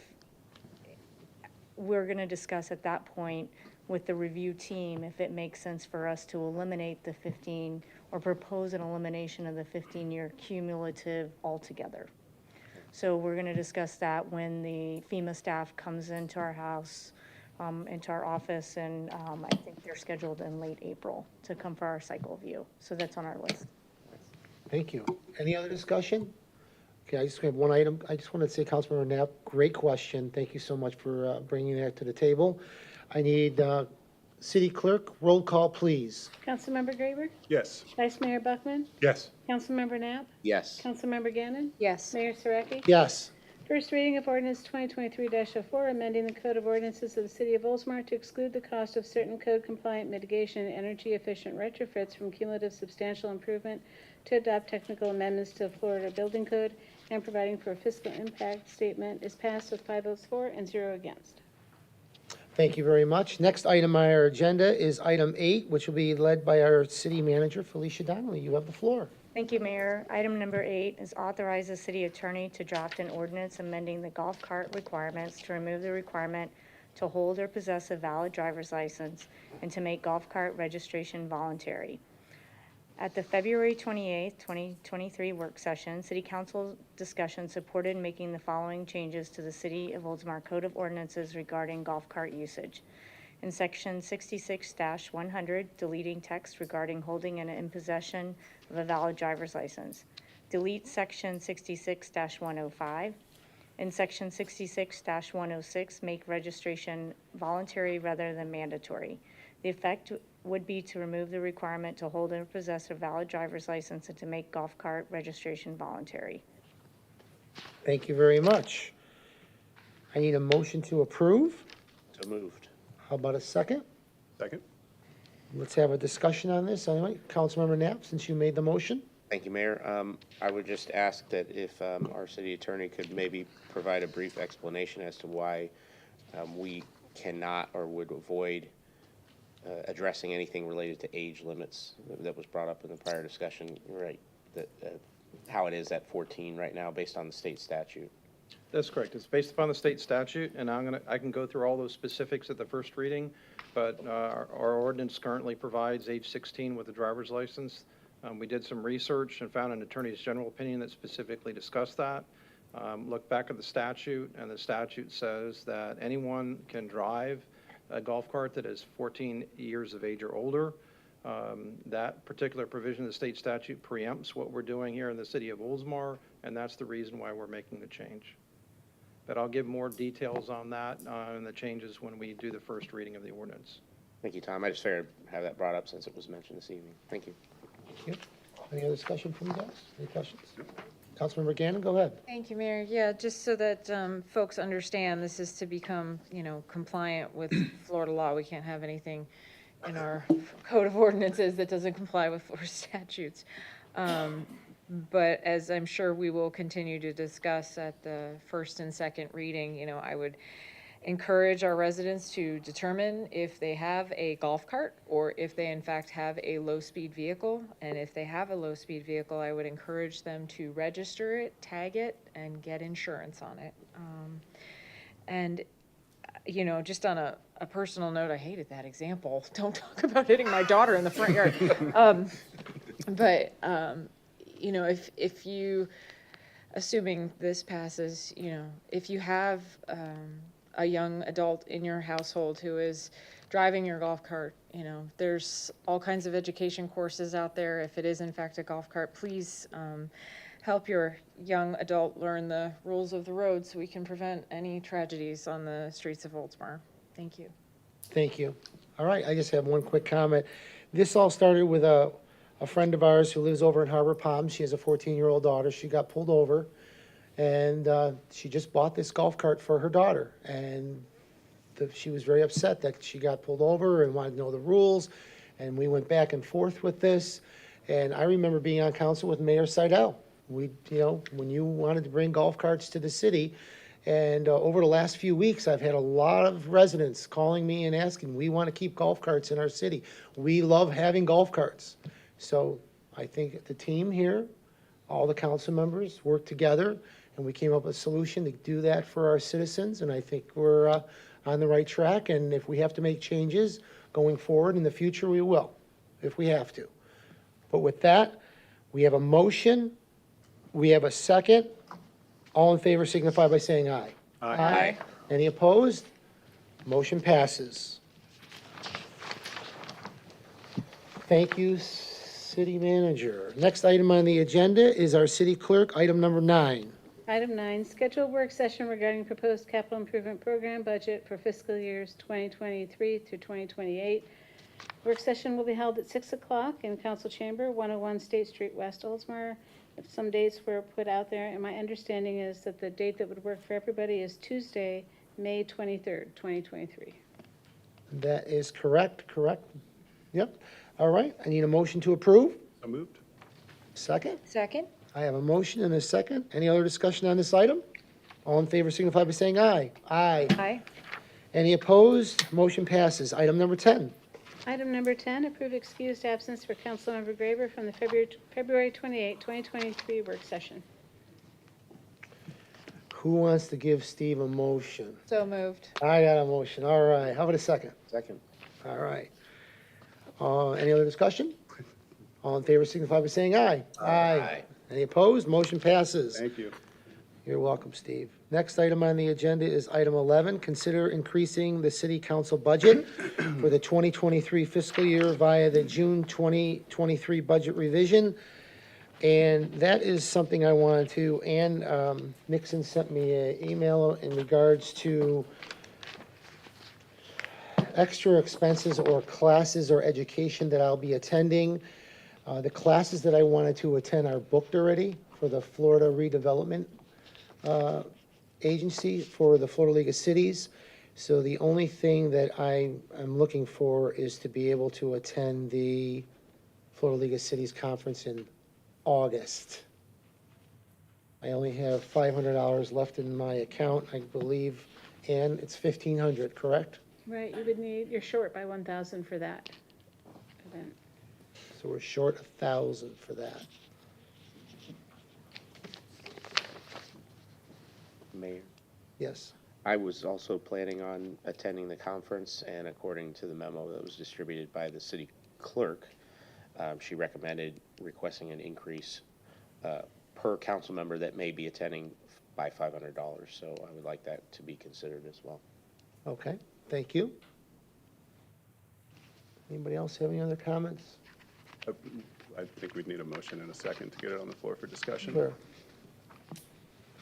we're going to discuss at that point with the review team if it makes sense for us to eliminate the 15 or propose an elimination of the 15-year cumulative altogether. So we're going to discuss that when the FEMA staff comes into our house, into our office, and I think they're scheduled in late April to come for our cycle view. So that's on our list. Thank you. Any other discussion? Okay, I just have one item. I just wanted to say, Councilmember Knapp, great question. Thank you so much for bringing that to the table. I need City Clerk, roll call, please. Councilmember Graber? Yes. Vice Mayor Buckman? Yes. Councilmember Knapp? Yes. Councilmember Gannon? Yes. Mayor Saraki? Yes. First reading of ordinance 2023-04, amending the Code of Ordinances of the City of Oldsmar to exclude the cost of certain code-compliant mitigation and energy-efficient retrofits from cumulative substantial improvement, to adopt technical amendments to the Florida Building Code, and providing for a fiscal impact statement is passed with 5 votes for and 0 against. Thank you very much. Next item on our agenda is item 8, which will be led by our city manager, Felicia Donnelly. You have the floor. Thank you, Mayor. Item number 8 is authorize the city attorney to draft an ordinance amending the golf cart requirements to remove the requirement to hold or possess a valid driver's license and to make golf cart registration voluntary. At the February 28, 2023 work session, City Council discussion supported making the following changes to the City of Oldsmar Code of Ordinances regarding golf cart usage. In Section 66-100, deleting text regarding holding and in possession of a valid driver's license. Delete Section 66-105. In Section 66-106, make registration voluntary rather than mandatory. The effect would be to remove the requirement to hold and possess a valid driver's license and to make golf cart registration voluntary. Thank you very much. I need a motion to approve. So moved. How about a second? Second. Let's have a discussion on this. Anyway, Councilmember Knapp, since you made the motion. Thank you, Mayor. I would just ask that if our city attorney could maybe provide a brief explanation as to why we cannot or would avoid addressing anything related to age limits that was brought up in the prior discussion, right? That how it is at 14 right now based on the state statute. That's correct. It's based upon the state statute, and I can go through all those specifics at the first reading, but our ordinance currently provides age 16 with a driver's license. We did some research and found an attorney's general opinion that specifically discussed that. Look back at the statute, and the statute says that anyone can drive a golf cart that is 14 years of age or older. That particular provision of the state statute preempts what we're doing here in the city of Oldsmar, and that's the reason why we're making the change. But I'll give more details on that and the changes when we do the first reading of the ordinance. Thank you, Tom. I just figured I'd have that brought up since it was mentioned this evening. Thank you. Thank you. Any other discussion from you guys? Any questions? Councilmember Gannon, go ahead. Thank you, Mayor. Yeah, just so that folks understand, this is to become, compliant with Florida law. We can't have anything in our code of ordinances that doesn't comply with Florida statutes. But as I'm sure we will continue to discuss at the first and second reading, I would encourage our residents to determine if they have a golf cart or if they in fact have a low-speed vehicle. And if they have a low-speed vehicle, I would encourage them to register it, tag it, and get insurance on it. And just on a personal note, I hated that example. Don't talk about hitting my daughter in the front yard. If you, assuming this passes, if you have a young adult in your household who is driving your golf cart, there's all kinds of education courses out there. If it is in fact a golf cart, please help your young adult learn the rules of the road so we can prevent any tragedies on the streets of Oldsmar. Thank you. Thank you. All right, I just have one quick comment. This all started with a friend of ours who lives over in Harbor Palms. She has a 14-year-old daughter. She got pulled over, and she just bought this golf cart for her daughter. And she was very upset that she got pulled over and wanted to know the rules. And we went back and forth with this. And I remember being on council with Mayor Seidel. When you wanted to bring golf carts to the city, And over the last few weeks, I've had a lot of residents calling me and asking, we want to keep golf carts in our city. We love having golf carts. So I think the team here, all the council members worked together, and we came up with a solution to do that for our citizens, and I think we're on the right track, and if we have to make changes going forward in the future, we will, if we have to. But with that, we have a motion, we have a second. All in favor signify by saying aye. Aye. Any opposed? Motion passes. Thank you, city manager. Next item on the agenda is our city clerk, item number 9. Item 9, scheduled work session regarding proposed capital improvement program budget for fiscal years 2023 through 2028. Work session will be held at 6 o'clock in council chamber, 101 State Street West, Oldsmar. If some dates were put out there, and my understanding is that the date that would work for everybody is Tuesday, May 23rd, 2023. That is correct? Yep. All right, I need a motion to approve. So moved. Second? Second? I have a motion and a second. Any other discussion on this item? All in favor signify by saying aye. Aye. Aye. Any opposed? Motion passes. Item number 10. Item number 10, approve excused absence for Councilmember Graber from the February 28, 2023 work session. Who wants to give Steve a motion? So moved. I got a motion. All right. How about a second? Second. All right. Any other discussion? All in favor signify by saying aye. Aye. Any opposed? Motion passes. Thank you. You're welcome, Steve. Next item on the agenda is item 11, consider increasing the city council budget for the 2023 fiscal year via the June 2023 budget revision. And that is something I wanted to, and Nixon sent me an email in regards to extra expenses or classes or education that I'll be attending. The classes that I wanted to attend are booked already for the Florida Redevelopment Agency for the Florida League of Cities. So the only thing that I am looking for is to be able to attend the Florida League of Cities conference in August. I only have $500 left in my account, I believe, and it's $1,500, correct? Right, you would need, you're short by 1,000 for that event. So we're short 1,000 for that. Mayor, Yes. I was also planning on attending the conference, and according to the memo that was distributed by the city clerk, she recommended requesting an increase per council member that may be attending by $500. So I would like that to be considered as well. Okay, thank you. Anybody else have any other comments? I think we'd need a motion and a second to get it on the floor for discussion. Sure.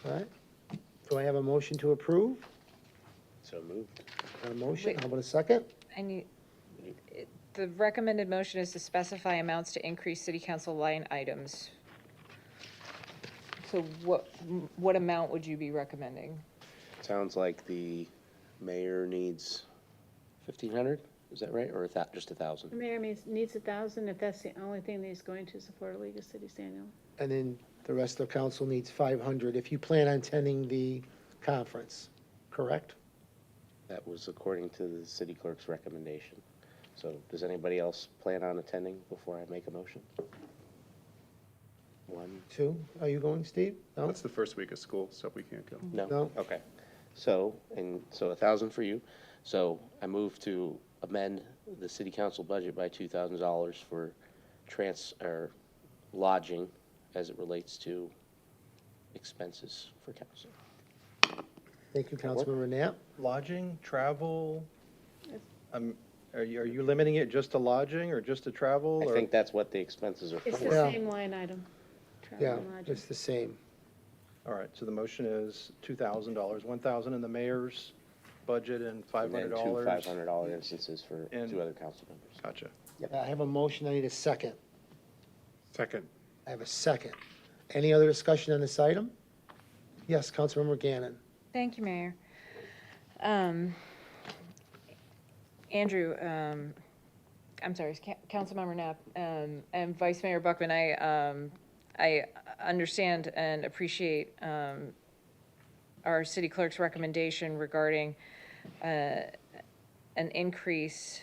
All right. Do I have a motion to approve? So moved. Got a motion? Wait. How about a second? I need, the recommended motion is to specify amounts to increase city council line items. So what amount would you be recommending? Sounds like the mayor needs 1,500, is that right? Or just 1,000? The mayor needs 1,000 if that's the only thing that he's going to support a League of Cities annual. And then the rest of council needs 500 if you plan on attending the conference, correct? That was according to the city clerk's recommendation. So does anybody else plan on attending before I make a motion? One, 2, are you going, Steve? No? That's the first week of school, so we can't go. no? No. Okay. So 1,000 for you. So I move to amend the city council budget by $2,000 for lodging as it relates to expenses for council. Thank you, Councilmember Knapp. Lodging, travel, are you limiting it just to lodging or just to travel? I or- think that's what the expenses are It's for. the Yeah. same line item. travel Yeah, and lodging. it's the same. All right, so the motion is $2,000, 1,000 in the mayor's budget and And then $500. two $500 instances for And- 2 other council members. Gotcha. I have a motion, I need a second. Second. I have a second. Any other discussion on this item? Yes, Councilmember Gannon. Thank you, Mayor. Andrew, I'm sorry, Councilmember Knapp, and Vice Mayor Buckman, I understand and appreciate our city clerk's recommendation regarding an increase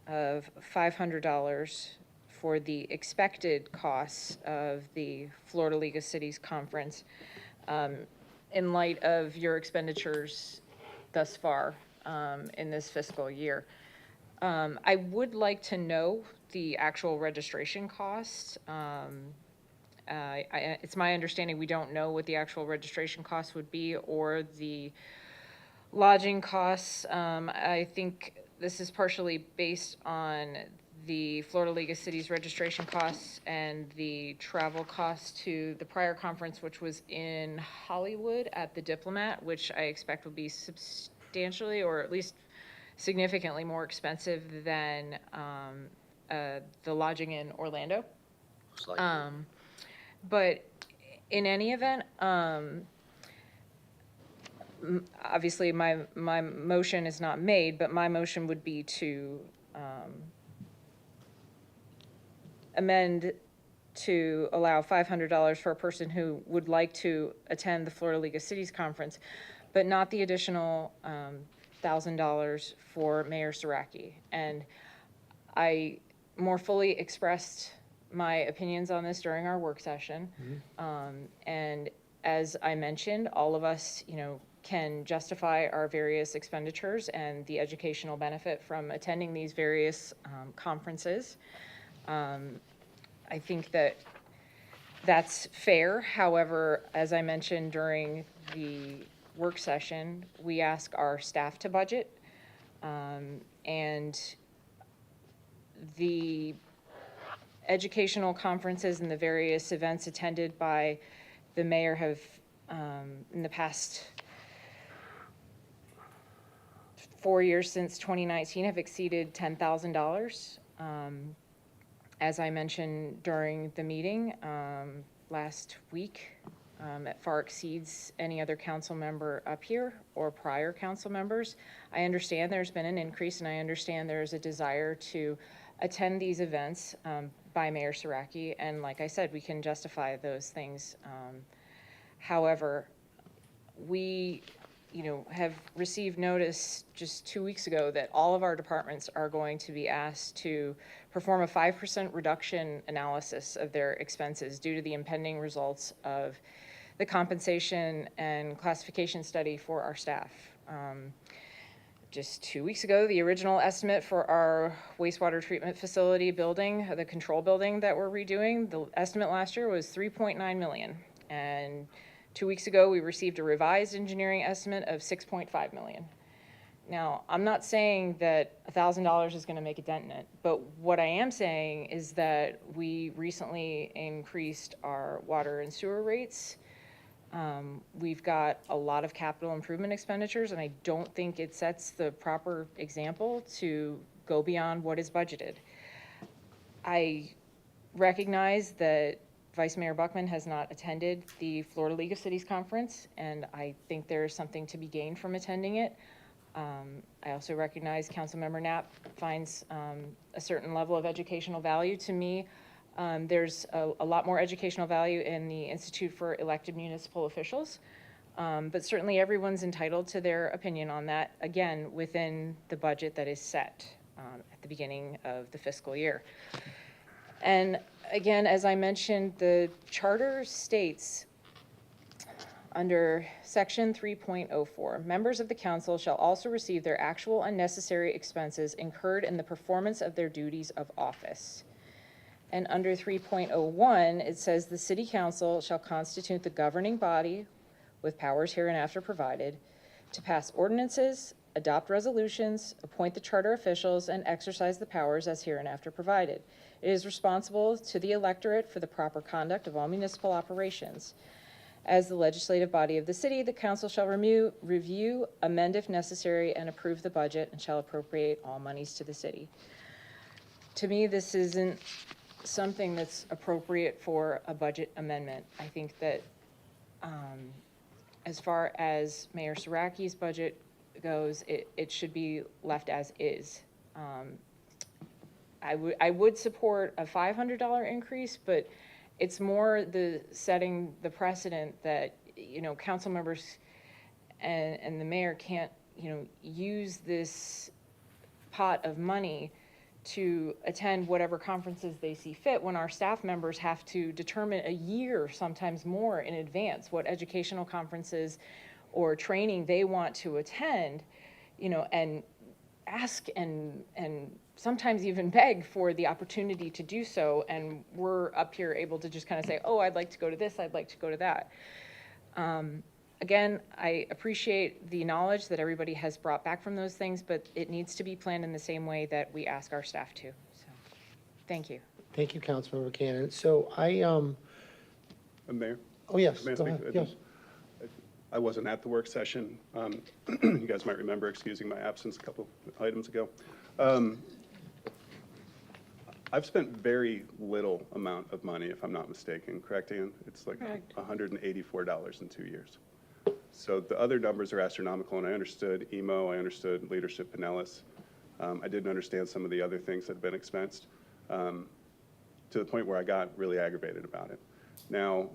of $500 for the expected costs of the Florida League of Cities Conference in light of your expenditures thus far in this fiscal year. I would like to know the actual registration costs. It's my understanding we don't know what the actual registration costs would be or the lodging costs. I think this is partially based on the Florida League of Cities registration costs and the travel costs to the prior conference, which was in Hollywood at the Diplomat, which I expect will be substantially or at least significantly more expensive than the lodging in Orlando. But in any event, obviously my motion is not made, but my motion would be to amend to allow $500 for a person who would like to attend the Florida League of Cities Conference, but not the additional $1,000 for Mayor Siraki. And I more fully expressed my opinions on this during our work session. And as I mentioned, all of us, can justify our various expenditures and the educational benefit from attending these various conferences. I think that that's fair. However, as I mentioned during the work session, we ask our staff to budget, and the educational conferences and the various events attended by the mayor have, in the past 4 years since 2019, have exceeded $10,000. As I mentioned during the meeting last week, it far exceeds any other council member up here or prior council members. I understand there's been an increase, and I understand there's a desire to attend these events by Mayor Siraki, and like I said, we can justify those things. However, we have received notice just 2 weeks ago that all of our departments are going to be asked to perform a 5% reduction analysis of their expenses due to the impending results of the compensation and classification study for our staff. Just 2 weeks ago, the original estimate for our wastewater treatment facility building, the control building that we're redoing, the estimate last year was $3.9 million. And 2 weeks ago, we received a revised engineering estimate of $6.5 million. Now, I'm not saying that $1,000 is going to make a dent in it, but what I am saying is that we recently increased our water and sewer rates. We've got a lot of capital improvement expenditures, and I don't think it sets the proper example to go beyond what is budgeted. I recognize that Vice Mayor Buckman has not attended the Florida League of Cities Conference, and I think there is something to be gained from attending it. I also recognize Councilmember Knapp finds a certain level of educational value. To me, there's a lot more educational value in the Institute for Elected Municipal Officials, but certainly everyone's entitled to their opinion on that, again, within the budget that is set at the beginning of the fiscal year. And again, as I mentioned, the charter states under section 3.04, members of the council shall also receive their actual unnecessary expenses incurred in the performance of their duties of office. And under 3.01, it says the city council shall constitute the governing body with powers hereinafter provided to pass ordinances, adopt resolutions, appoint the charter officials, and exercise the powers as hereinafter provided. It is responsible to the electorate for the proper conduct of all municipal operations. As the legislative body of the city, the council shall review, amend if necessary, and approve the budget, and shall appropriate all monies to the city. To me, this isn't something that's appropriate for a budget amendment. I think that as far as Mayor Siraki's budget goes, it should be left as is. I would support a $500 increase, but it's more the setting the precedent that council members and the mayor can't, use this pot of money to attend whatever conferences they see fit, when our staff members have to determine a year, sometimes more in advance, what educational conferences or training they want to attend, and ask and sometimes even beg for the opportunity to do so. And we're up here able to just kind of say, oh, I'd like to go to this, I'd like to go to that. Again, I appreciate the knowledge that everybody has brought back from those things, but it needs to be planned in the same way that we ask our staff to. So, thank you. Thank you, Councilmember Cannon. So Mayor? oh, yes, May I go speak? ahead. Yes. I wasn't at the work session. You guys might remember excusing my absence a couple items ago. I've spent very little amount of money, if I'm not mistaken, correct, Ann? It's like $184 in 2 years. So the other numbers are astronomical, and I understood EMO, I understood Leadership Pinellas. I didn't understand some of the other things that have been expensed, to the point where I got really aggravated about it. Now,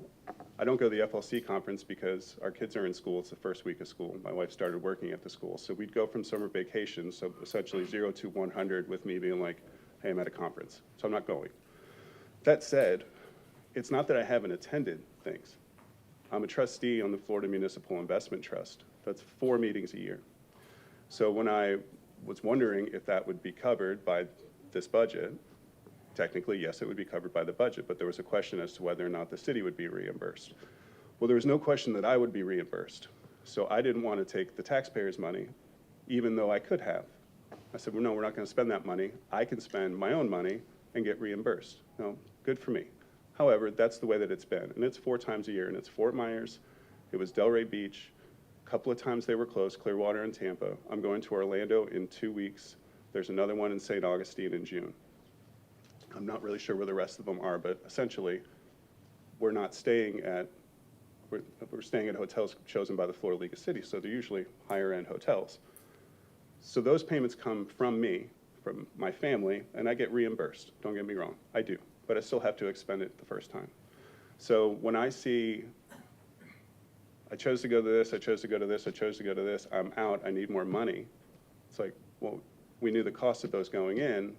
I don't go to the FLC conference because our kids are in school. It's the first week of school. My wife started working at the school. So we'd go from summer vacation, so essentially 0 to 100 with me being like, hey, I'm at a conference, so I'm not going. That said, it's not that I haven't attended things. I'm a trustee on the Florida Municipal Investment Trust. That's 4 meetings a year. So when I was wondering if that would be covered by this budget, technically, yes, it would be covered by the budget, but there was a question as to whether or not the city would be reimbursed. Well, there was no question that I would be reimbursed. So I didn't want to take the taxpayers' money, even though I could have. I said, well, no, we're not going to spend that money. I can spend my own money and get reimbursed. No, good for me. However, that's the way that it's been. And it's 4 times a year, and it's Fort Myers, it was Delray Beach, a couple of times they were closed, Clearwater and Tampa. I'm going to Orlando in 2 weeks. There's another one in St. Augustine in June. I'm not really sure where the rest of them are, but essentially, we're staying at hotels chosen by the Florida League of Cities, so they're usually higher-end hotels. So those payments come from me, from my family, and I get reimbursed. Don't get me wrong, I do, but I still have to expend it the first time. So when I see, I chose to go to this, I chose to go to this, I chose to go to this, I'm out, I need more money. It's like, well, we knew the cost of those going in,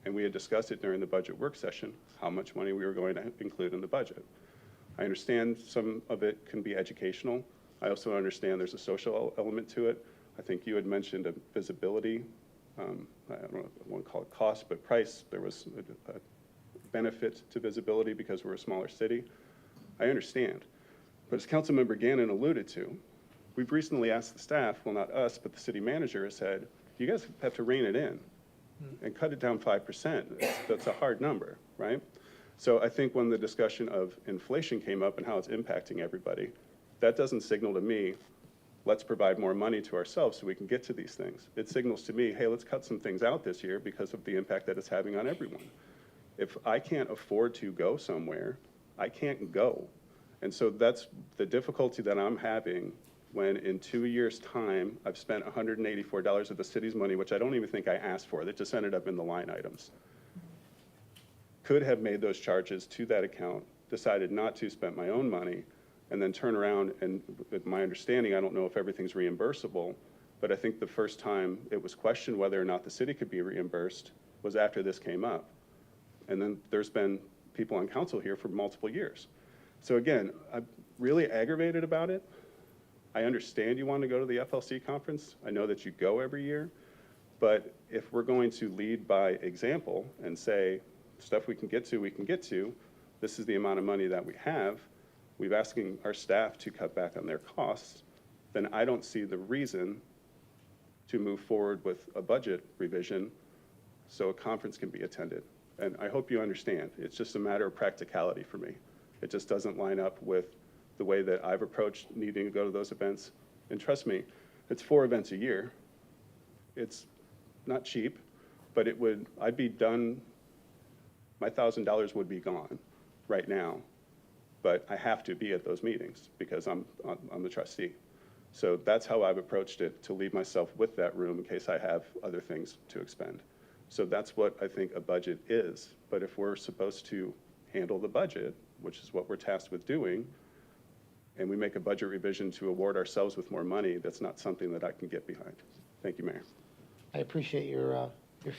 and we had discussed it during the budget work session, how much money we were going to include in the budget. I understand some of it can be educational. I also understand there's a social element to it. I think you had mentioned a visibility, I don't know, I won't call it cost, but price. There was a benefit to visibility because we're a smaller city. I understand. But as Councilmember Gannon alluded to, we've recently asked the staff, well, not us, but the city manager has said, you guys have to rein it in and cut it down 5%. That's a hard number, right? So I think when the discussion of inflation came up and how it's impacting everybody, that doesn't signal to me, let's provide more money to ourselves so we can get to these things. It signals to me, hey, let's cut some things out this year because of the impact that it's having on everyone. If I can't afford to go somewhere, I can't go. And so that's the difficulty that I'm having when in 2 years' time, I've spent $184 of the city's money, which I don't even think I asked for. That just ended up in the line items. Could have made those charges to that account, decided not to, spend my own money, and then turn around and, with my understanding, I don't know if everything's reimbursable, but I think the first time it was questioned whether or not the city could be reimbursed was after this came up. And then there's been people on council here for multiple years. So again, I'm really aggravated about it. I understand you want to go to the FLC conference. I know that you go every year. But if we're going to lead by example and say, stuff we can get to, we can get to, this is the amount of money that we have, we've asking our staff to cut back on their costs, then I don't see the reason to move forward with a budget revision so a conference can be attended. And I hope you understand. It's just a matter of practicality for me. It just doesn't line up with the way that I've approached needing to go to those events. And trust me, it's 4 events a year. It's not cheap, but I'd be done, my $1,000 would be gone right now. But I have to be at those meetings because I'm the trustee. So that's how I've approached it, to leave myself with that room in case I have other things to expend. So that's what I think a budget is. But if we're supposed to handle the budget, which is what we're tasked with doing, and we make a budget revision to award ourselves with more money, that's not something that I can get behind. Thank you, Mayor. I appreciate your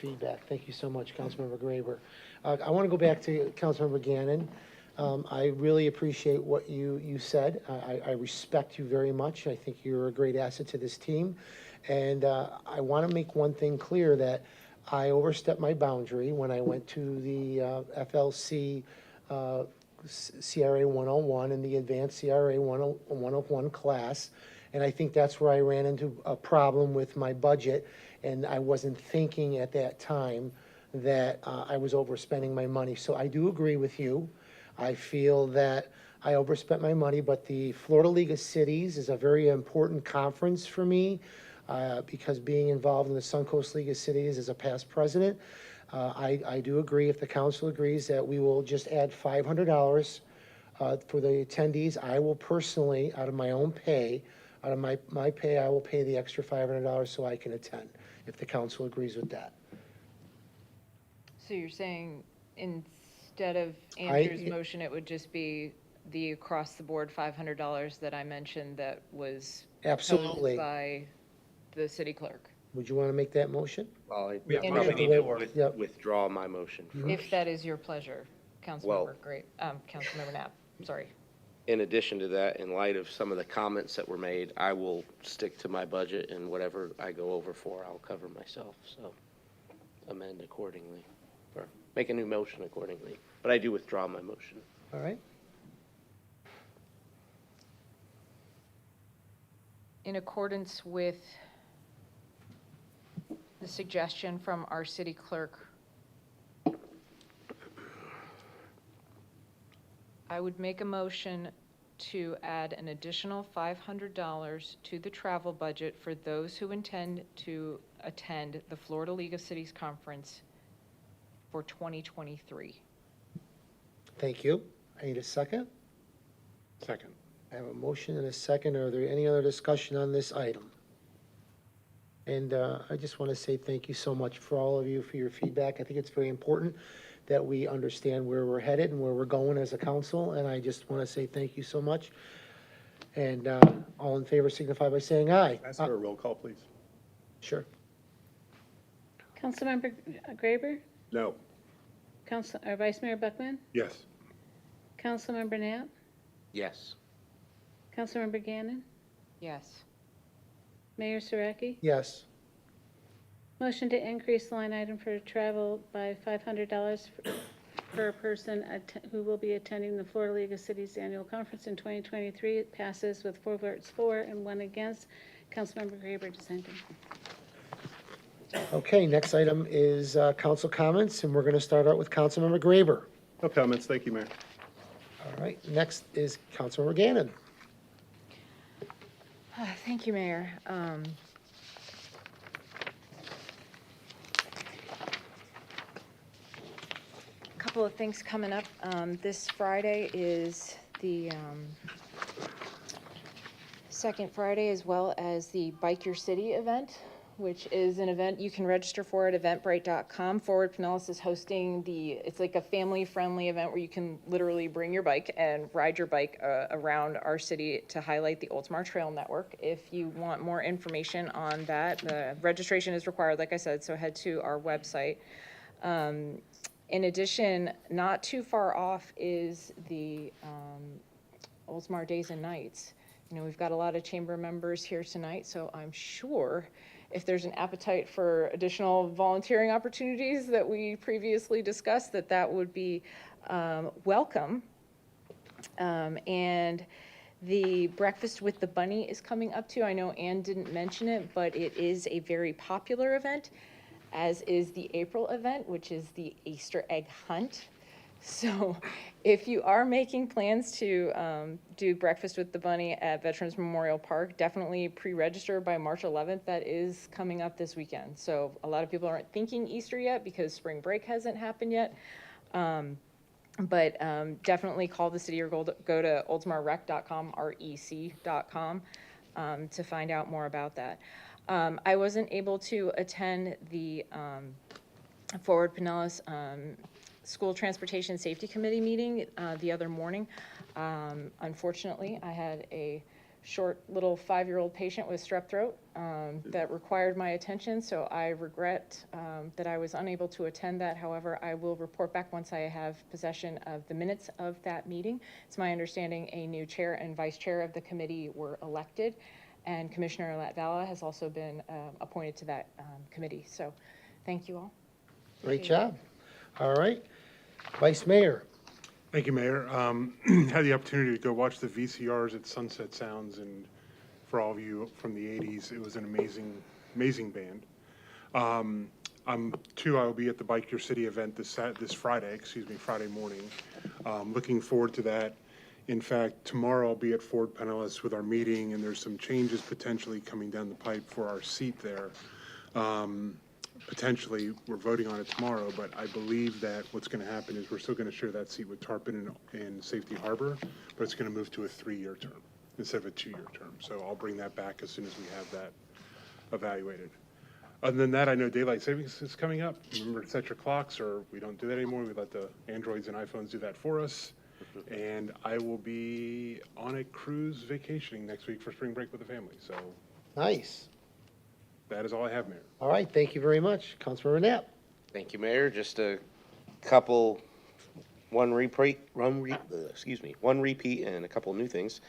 feedback. Thank you so much, Councilmember Graber. I want to go back to Councilmember Gannon. I really appreciate what you said. I respect you very much. I think you're a great asset to this team. And I want to make one thing clear, that I overstepped my boundary when I went to the FLC CRA 101 and the advanced CRA 101 class. And I think that's where I ran into a problem with my budget. And I wasn't thinking at that time that I was overspending my money. So I do agree with you. I feel that I overspent my money, but the Florida League of Cities is a very important conference for me because being involved in the Suncoast League of Cities as a past president, I do agree, if the council agrees, that we will just add $500 for the attendees. I will personally, out of my own pay, out of my pay, I will pay the extra $500 so I can attend, if the council agrees with that. So you're saying instead of Andrew's motion, it would just be the across-the-board $500 that I mentioned that was Absolutely. posed by the city clerk? Would you want to make that motion? Well, I Yeah, probably probably need to before. Yep. withdraw my motion first. If that is your pleasure, Well- Councilmember Knapp, sorry. In addition to that, in light of some of the comments that were made, I will stick to my budget, and whatever I go over for, I'll cover myself, so amend accordingly, or make a new motion accordingly. But I do withdraw my motion. All right. In accordance with the suggestion from our city clerk, I would make a motion to add an additional $500 to the travel budget for those who intend to attend the Florida League of Cities Conference for 2023. Thank you. I need a second. Second. I have a motion and a second. Are there any other discussion on this item? And I just want to say thank you so much for all of you for your feedback. I think it's very important that we understand where we're headed and where we're going as a council, and I just want to say thank you so much. And all in favor signify by saying aye. Ask for a roll call, please. Sure. Councilmember Graber? No. Vice Mayor Buckman? Yes. Councilmember Knapp? Yes. Councilmember Gannon? Yes. Mayor Saraki? Yes. Motion to increase the line item for travel by $500 per person who will be attending the Florida League of Cities Annual Conference in 2023. It passes with 4 votes for and 1 against. Councilmember Graber dissenting. Okay, next item is council comments, and we're going to start out with Councilmember Graber. No comments. Thank you, Mayor. All right, next is Councilmember Gannon. Thank you, Mayor. A couple of things coming up. This Friday is the second Friday, as well as the Bike Your City event, which is an event you can register for at eventbrite.com. Forward Pinellas is hosting it's like a family-friendly event where you can literally bring your bike and ride your bike around our city to highlight the Oldsmar Trail Network. If you want more information on that, the registration is required, like I said, so head to our website. In addition, not too far off is the Oldsmar Days and Nights. You know, we've got a lot of chamber members here tonight, so I'm sure if there's an appetite for additional volunteering opportunities that we previously discussed, that would be welcome. And the Breakfast with the Bunny is coming up too. I know Ann didn't mention it, but it is a very popular event, as is the April event, which is the Easter egg hunt. So if you are making plans to do Breakfast with the Bunny at Veterans Memorial Park, definitely pre-register by March 11th. That is coming up this weekend. So a lot of people aren't thinking Easter yet because spring break hasn't happened yet. But definitely call the city or go to oldsmarrec.com, rec.com, to find out more about that. I wasn't able to attend the Forward Pinellas School Transportation Safety Committee meeting the other morning. Unfortunately, I had a short little 5-year-old patient with strep throat that required my attention, so I regret that I was unable to attend that. However, I will report back once I have possession of the minutes of that meeting. It's my understanding a new chair and vice chair of the committee were elected, and Commissioner Latvala has also been appointed to that committee. So thank you all. Great job. All right. Vice Mayor. Thank you, Mayor. Had the opportunity to go watch the VCRs at Sunset Sounds, and for all of you from the 80s, it was an amazing band. I will be at the Bike Your City event this Friday, Friday morning. Looking forward to that. In fact, tomorrow I'll be at Fort Pinellas with our meeting, and there's some changes potentially coming down the pipe for our seat there. Potentially, we're voting on it tomorrow, but I believe that what's going to happen is we're still going to share that seat with Tarpon and Safety Harbor, but it's going to move to a 3-year term instead of a 2-year term. So I'll bring that back as soon as we have that evaluated. Other than that, I know daylight savings is coming up. Remember to set your clocks, or we don't do that anymore. We let the Androids and iPhones do that for us. And I will be on a cruise vacationing next week for spring break with the family. So Nice. that is all I have, Mayor. All right, thank you very much. Councilmember Knapp. Thank you, Mayor. Just a couple, one repeat and a couple of new things.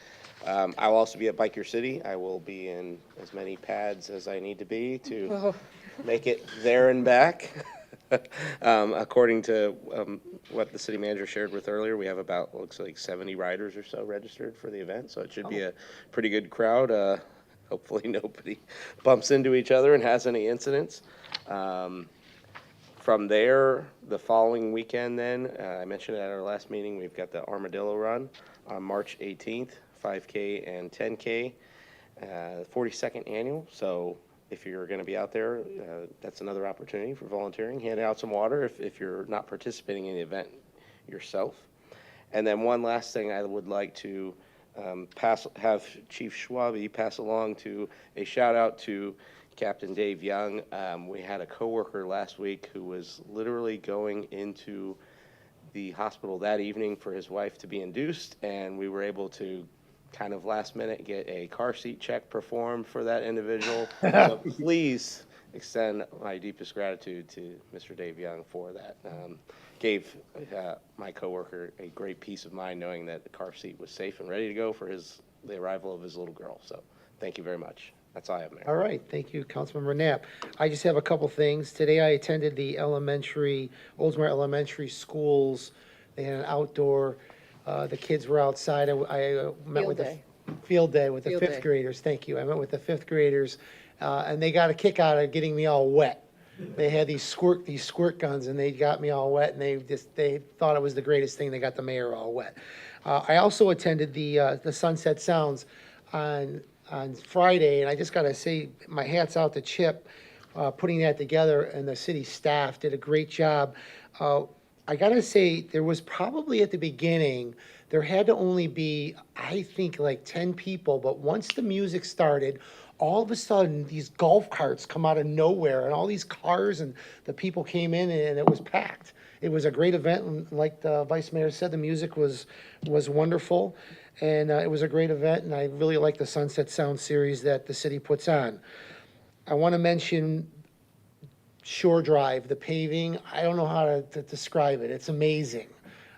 I'll also be at Bike Your City. I will be in as many pads as I need to be to make it there and back. According to what the city manager shared with earlier, we have about, looks like 70 riders or so registered for the event, so it should be a pretty good crowd. Hopefully nobody bumps into each other and has any incidents. From there, the following weekend then, I mentioned at our last meeting, we've got the Armadillo Run on March 18th, 5K and 10K, 42nd annual. So if you're going to be out there, that's another opportunity for volunteering. Hand out some water if you're not participating in the event yourself. And then one last thing I would like to have Chief Schwabe pass along to a shout out to Captain Dave Young. We had a coworker last week who was literally going into the hospital that evening for his wife to be induced, and we were able to kind of last minute get a car seat check performed for that individual. So please extend my deepest gratitude to Mr. Dave Young for that. Gave my coworker a great peace of mind knowing that the car seat was safe and ready to go for the arrival of his little girl. So thank you very much. That's all I have, Mayor. All right, thank you, Councilmember Knapp. I just have a couple things. Today I attended the Oldsmar Elementary Schools. They had an outdoor, the kids were outside. I met with the field day with the Field fifth day. graders. Thank you. I met with the fifth graders, and they got a kick out of getting me all wet. They had these squirt guns, and they got me all wet, and they thought it was the greatest thing. They got the mayor all wet. I also attended the Sunset Sounds on Friday, and I just got to say, my hat's out to Chip putting that together, and the city staff did a great job. I got to say, there was probably at the beginning, there had to only be, I think, like 10 people, but once the music started, all of a sudden, these golf carts come out of nowhere, and all these cars, and the people came in, and it was packed. It was a great event, and like the Vice Mayor said, the music was wonderful, and it was a great event, and I really like the Sunset Sound series that the city puts on. I want to mention Shore Drive, the paving. I don't know how to describe it. It's amazing.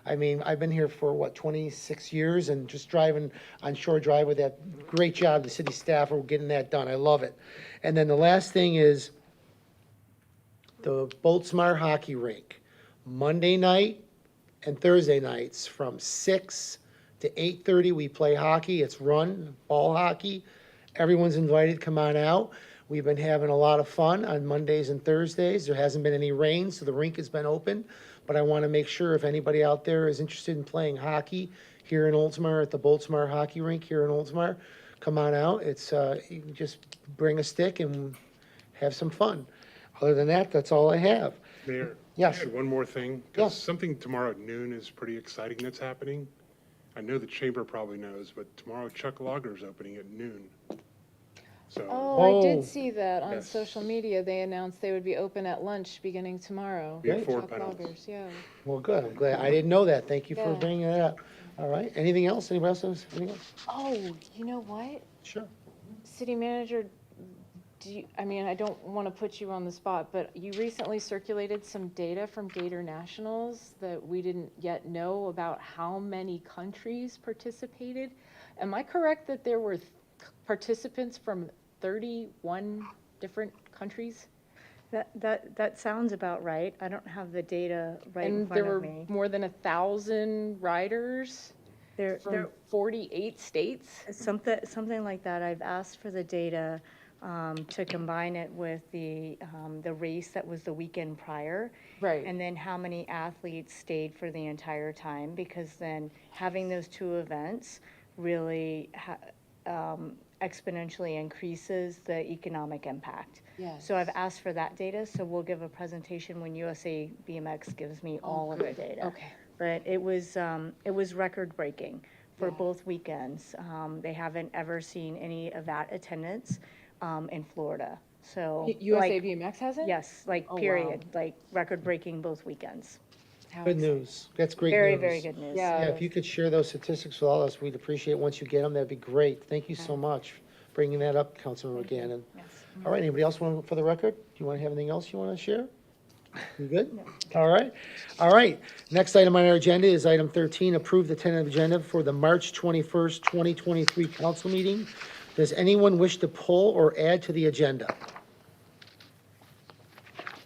I mean, I've been here for, 26 years, and just driving on Shore Drive with that, great job, the city staff for getting that done. I love it. And then the last thing is the Oldsmar hockey rink. Monday night and Thursday nights from 6 to 8:30, we play hockey. It's run, ball hockey. Everyone's invited, come on out. We've been having a lot of fun on Mondays and Thursdays. There hasn't been any rain, so the rink has been open. But I want to make sure if anybody out there is interested in playing hockey here in Oldsmar at the Oldsmar hockey rink here in Oldsmar, come on out. It's you can just bring a stick and have some fun. Other than that, that's all I have. Mayor? Yes. I had one more thing. 'Cause something tomorrow at noon is pretty exciting that's happening. I know the chamber probably knows, but tomorrow Chuck Lager's opening at noon. So, Oh, I Oh. did see that on Yes. social media. They announced they would be open at lunch beginning tomorrow. we have Great. 4 Chuck panels. Loggers, yeah. Well, good, I'm glad, I didn't know that, thank you for Yeah. bringing that up. All right, anything else, anybody else, anything else? Oh, you know what? Sure. City manager, I mean, I don't want to put you on the spot, but you recently circulated some data from Gator Nationals that we didn't yet know about how many countries participated. Am I correct that there were participants from 31 different countries? That sounds about right. I don't have the data right in And front there of were me. more than 1,000 riders from 48 states? Something like that. I've asked for the data to combine it with the race that was the weekend prior. Right. And then how many athletes stayed for the entire time, because then having those two events really exponentially increases the economic impact. Yes. So I've asked for that data, so we'll give a presentation when USA BMX gives me all of the good. data. Okay. But it was record-breaking for both weekends. They haven't ever seen any of that attendance in Florida. So USA like, BMX hasn't? yes, like Oh, wow. period, like record-breaking both weekends. How Good exciting. news, that's great news. Very, very good news. Yeah. Yeah, if you could share those statistics with all of us, we'd appreciate it once you get them, that'd be great. Thank you so much for bringing that up, Councilmember Gannon. Yes. All right, anybody else want, for the record? Do you want to have anything else you want to share? You good? All right. All right. Next item on our agenda is item 13, approve the tentative agenda for the March 21st, 2023 council meeting. Does anyone wish to pull or add to the agenda?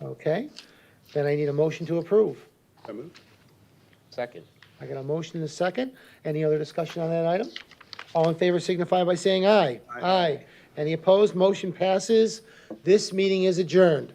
Okay, then I need a motion to approve. I move. Second. I got a motion and a second. Any other discussion on that item? All in favor signify by saying aye. Aye. Any opposed? Motion passes. This meeting is adjourned.